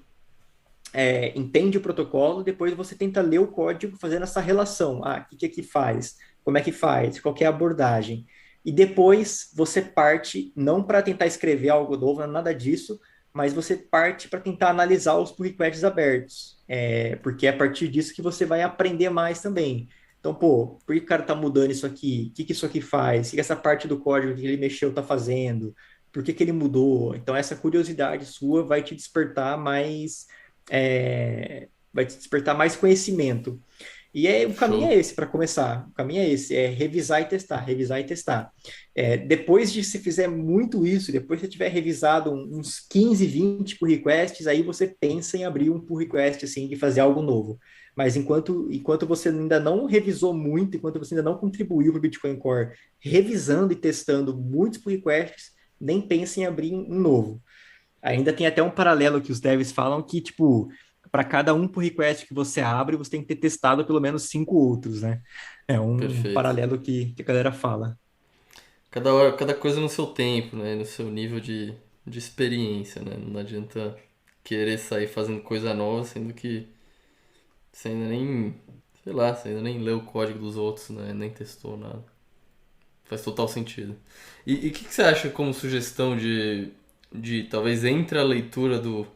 entende o protocolo, depois você tenta ler o código fazendo essa relação. Ah, o que que faz? Como é que faz? Qual que é a abordagem? E depois você parte, não para tentar escrever algo novo, nada disso, mas você parte para tentar analisar os pull requests abertos. Porque é a partir disso que você vai aprender mais também. Então, pô, por que o cara tá mudando isso aqui? O que que isso aqui faz? O que que essa parte do código que ele mexeu tá fazendo? Por que que ele mudou? Então, essa curiosidade sua vai te despertar vai te despertar mais conhecimento. O caminho show. é esse para começar. O caminho é esse, é revisar e testar, revisar e testar. Depois de se fizer muito isso, depois que você tiver revisado uns 15, 20 pull requests, aí você pensa em abrir um pull request assim e fazer algo novo. Mas enquanto você ainda não revisou muito, enquanto você ainda não contribuiu para o Bitcoin Core, revisando e testando muitos pull requests, nem pense em abrir um novo. Ainda tem até um paralelo que os devs falam que, tipo, para cada um pull request que você abre, você tem que ter testado pelo menos 5 outros, né? É um Perfeito. paralelo que a galera fala. Cada hora, cada coisa no seu tempo, né? No seu nível de experiência, né? Não adianta querer sair fazendo coisa nova, sendo que você ainda nem, sei lá, você ainda nem leu o código dos outros, né? Nem testou nada. Faz total sentido. E o que você acha como sugestão de talvez entre a leitura do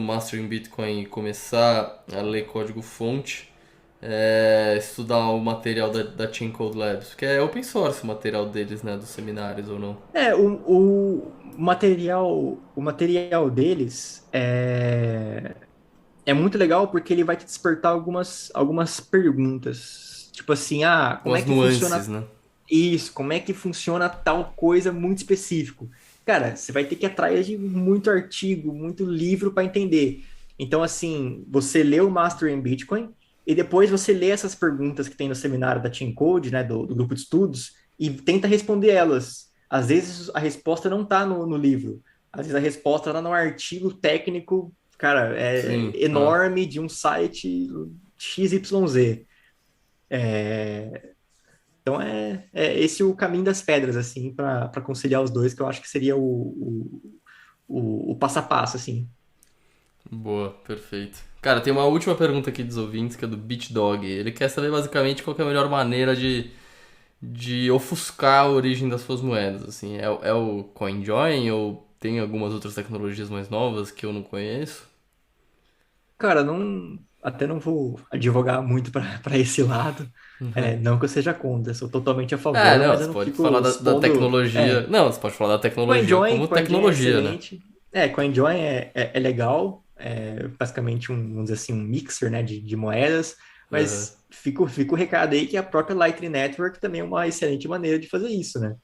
Master em Bitcoin e começar a ler código fonte, estudar o material da Chain Code Labs, que é open source o material deles, né, dos seminários ou não? O material deles é muito legal porque ele vai te despertar algumas perguntas. Tipo assim, como é Umas que nuances, funciona né? isso? Como é que funciona tal coisa muito específico? Cara, você vai ter que ir atrás de muito artigo, muito livro para entender. Então, assim, você lê o Master em Bitcoin e depois você lê essas perguntas que tem no seminário da Team Code, né, do grupo de estudos, e tenta responder elas. Às vezes a resposta não está no livro. Às vezes a resposta está no artigo técnico, cara, Sim, enorme de um site XYZ. Então é esse o caminho das pedras, assim, para conciliar os dois, que eu acho que seria o passo a passo, assim. boa, perfeito. Cara, tem uma última pergunta aqui dos ouvintes, que é do BitDog. Ele quer saber basicamente qual que é a melhor maneira de ofuscar a origem das suas moedas, assim. É o CoinJoin ou tem algumas outras tecnologias mais novas que eu não conheço? Cara, até não vou advogar muito para esse lado. Não que eu seja contra, sou totalmente a favor, Não, mas você eu não pode fico falar da expondo. tecnologia. Não, você pode falar da tecnologia como CoinJoin é tecnologia, né? excelente. CoinJoin é legal, é basicamente vamos dizer assim, um mixer, né, de moedas, Aham. mas fica o recado aí que a própria Lightning Network também é uma excelente maneira de fazer isso, né?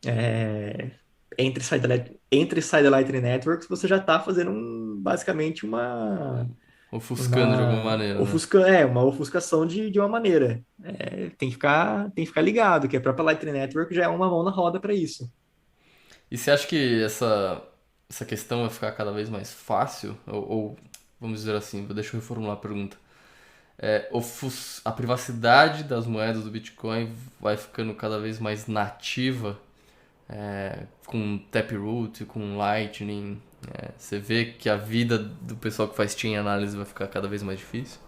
É, entre Side Lightning Networks, você já está fazendo basicamente Ofuscando de alguma uma maneira, né? uma ofuscação de uma maneira. Tem que ficar ligado, que a própria Lightning Network já é uma mão na roda para isso. E você acha que essa questão vai ficar cada vez mais fácil? Vamos dizer assim, deixa eu reformular a pergunta. A privacidade das moedas do Bitcoin vai ficando cada vez mais nativa, com Taproot, com Lightning. Você vê que a vida do pessoal que faz chain análise vai ficar cada vez mais difícil?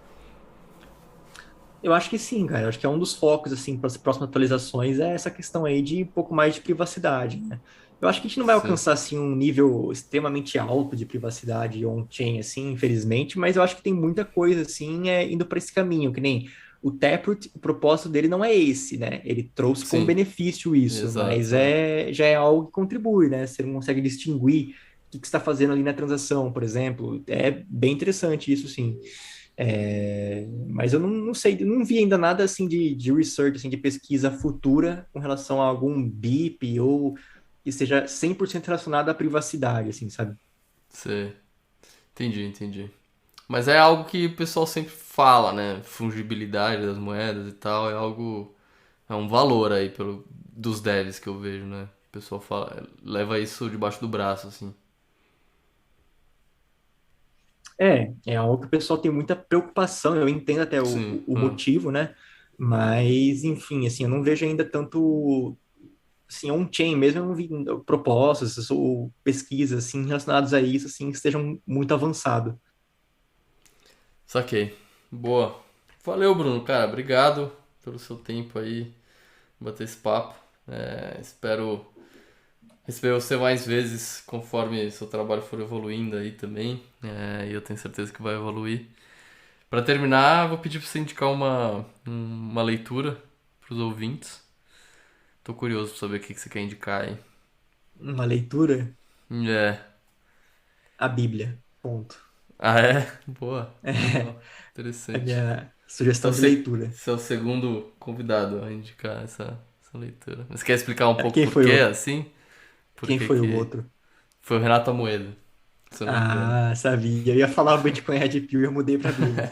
Eu acho que sim, cara. Eu acho que é um dos focos, assim, para as próximas atualizações é essa questão aí de um pouco mais de privacidade, né? Eu acho que a gente não vai Sim, alcançar, assim, um nível extremamente alto de privacidade on-chain, assim, infelizmente, mas eu acho que tem muita coisa, assim, indo para esse caminho, que nem o Taproot, o propósito dele não é esse, né? Ele trouxe como sim, benefício isso, mas exato. É. já é algo que contribui, né? Você não consegue distinguir o que você está fazendo ali na transação, por exemplo. É bem interessante isso, sim. Mas eu não sei, não vi ainda nada assim de research, assim, de pesquisa futura com relação a algum BIP ou que seja 100% relacionado à privacidade, assim, sabe? Você... Entendi, entendi. Mas é algo que o pessoal sempre fala, né? Fungibilidade das moedas e tal, é algo. É um valor aí dos devs que eu vejo, né? O pessoal fala, leva isso debaixo do braço, assim. É algo que o pessoal tem muita preocupação, eu entendo até Sim, o motivo, né? Mas, enfim, assim, eu não vejo ainda tanto, assim, on-chain mesmo, eu não vi propostas ou pesquisas, assim, relacionadas a isso, assim, que estejam muito avançado. saquei. Boa. Valeu, Bruno, cara. Obrigado pelo seu tempo aí, bater esse papo. Espero você mais vezes conforme seu trabalho for evoluindo aí também. E eu tenho certeza que vai evoluir. Para terminar, vou pedir para você indicar uma leitura para os ouvintes. Tô curioso para saber o que você quer indicar aí. Uma leitura, É. a Bíblia, ponto. Ah, é? Boa. Legal. A Interessante. minha Você é sugestão de leitura. você é o segundo convidado a indicar essa leitura. Mas quer explicar um pouco Quem por foi quê, o, assim? Por quem que foi o que... outro? Foi o Renato Amoedo, se eu não me engano. Ah, sabia. Eu ia falar o Bitcoin Red Pill e eu mudei para Bíblia.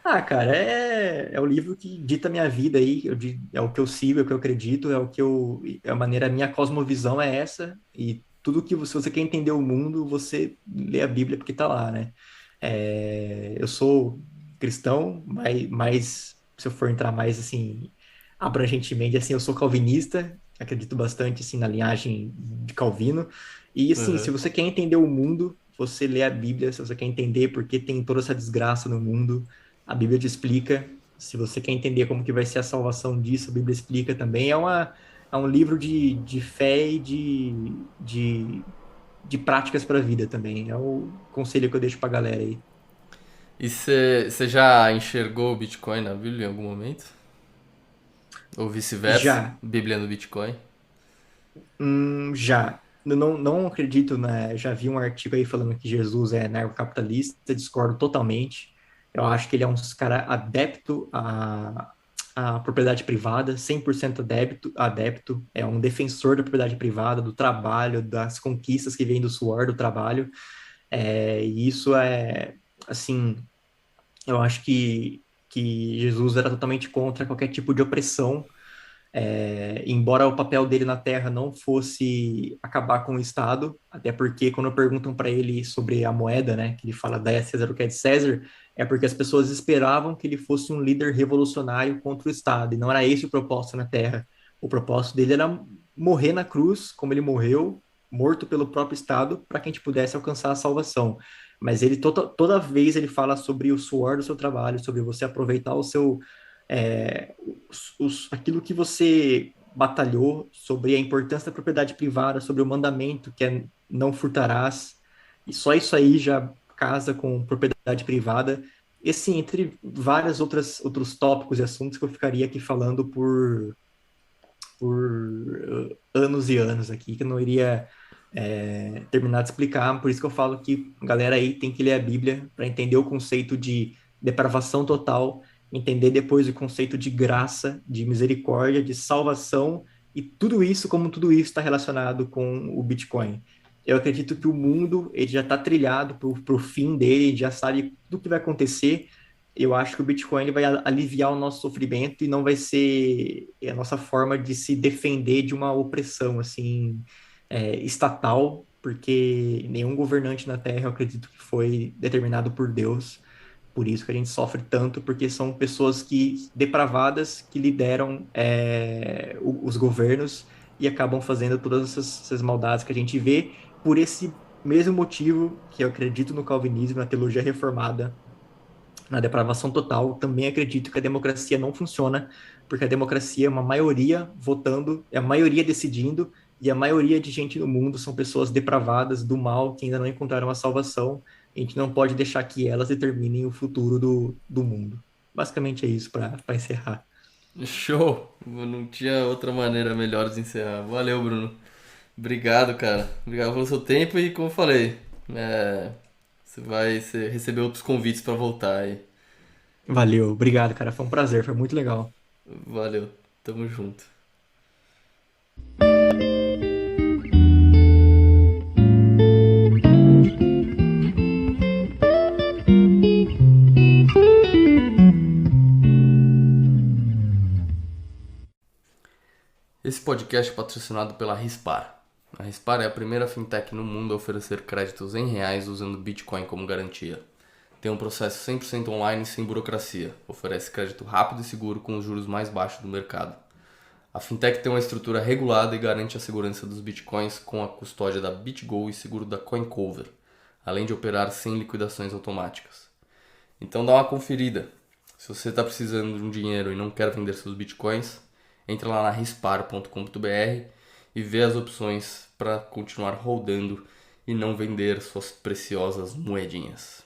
Ah, cara, é o livro que dita a minha vida aí, é o que eu sigo, é o que eu acredito, é a maneira, a minha cosmovisão é essa, e tudo que se você quer entender o mundo, você lê a Bíblia porque tá lá, né? Eu sou cristão, mas se eu for entrar mais, assim, abrangentemente, assim, eu sou calvinista, acredito bastante, assim, na linhagem de Calvino, e, assim, se Uhum. você quer entender o mundo, você lê a Bíblia, se você quer entender por que tem toda essa desgraça no mundo, a Bíblia te explica. Se você quer entender como que vai ser a salvação disso, a Bíblia explica também. É um livro de fé e de práticas para a vida também. É o conselho que eu deixo para a galera aí. E você já enxergou o Bitcoin na Bíblia em algum momento? Ou vice-versa? Já, Bíblia no Bitcoin? já. Eu não acredito, né? Já vi um artigo aí falando que Jesus é anarcocapitalista, discordo totalmente. Eu acho que ele é um cara adepto à propriedade privada, 100% adepto, é um defensor da propriedade privada, do trabalho, das conquistas que vêm do suor do trabalho. E isso assim, eu acho que Jesus era totalmente contra qualquer tipo de opressão, embora o papel dele na Terra não fosse acabar com o Estado, até porque quando perguntam para ele sobre a moeda, né, que ele fala dai a César o que é de César, é porque as pessoas esperavam que ele fosse um líder revolucionário contra o Estado, e não era esse o propósito na Terra. O propósito dele era morrer na cruz, como ele morreu, morto pelo próprio Estado, para que a gente pudesse alcançar a salvação. Mas ele toda vez ele fala sobre o suor do seu trabalho, sobre você aproveitar o seu aquilo que você batalhou, sobre a importância da propriedade privada, sobre o mandamento que é não furtarás, e só isso aí já casa com propriedade privada. E assim, entre vários outros tópicos e assuntos que eu ficaria aqui falando por anos e anos aqui, que eu não iria terminar de explicar. Por isso que eu falo que a galera aí tem que ler a Bíblia para entender o conceito de depravação total, entender depois o conceito de graça, de misericórdia, de salvação e tudo isso, como tudo isso está relacionado com o Bitcoin. Eu acredito que o mundo ele já está trilhado para o fim dele, já sabe do que vai acontecer. Eu acho que o Bitcoin ele vai aliviar o nosso sofrimento e não vai ser a nossa forma de se defender de uma opressão assim estatal, porque nenhum governante na Terra eu acredito que foi determinado por Deus. Por isso que a gente sofre tanto, porque são pessoas que depravadas que lideram os governos e acabam fazendo todas essas maldades que a gente vê por esse mesmo motivo que eu acredito no calvinismo, na teologia reformada, na depravação total. Também acredito que a democracia não funciona, porque a democracia é uma maioria votando, é a maioria decidindo, e a maioria de gente no mundo são pessoas depravadas do mal que ainda não encontraram a salvação. A gente não pode deixar que elas determinem o futuro do mundo. Basicamente é isso para encerrar. Show! Não tinha outra maneira melhor de encerrar. Valeu, Bruno. Obrigado, cara. Obrigado pelo seu tempo e, como eu falei, você receber outros convites pra voltar aí. Valeu, obrigado, cara. Foi um prazer, foi muito legal. Valeu, tamo junto. Esse podcast é patrocinado pela Rispar. A Rispar é a primeira fintech no mundo a oferecer créditos em reais usando Bitcoin como garantia. Tem um processo 100% online sem burocracia. Oferece crédito rápido e seguro com os juros mais baixos do mercado. A fintech tem uma estrutura regulada e garante a segurança dos bitcoins com a custódia da BitGo e seguro da CoinCover, além de operar sem liquidações automáticas. Então dá uma conferida. Se você está precisando de um dinheiro e não quer vender seus bitcoins, entra lá na rispar.com.br e vê as opções para continuar rodando e não vender suas preciosas moedinhas.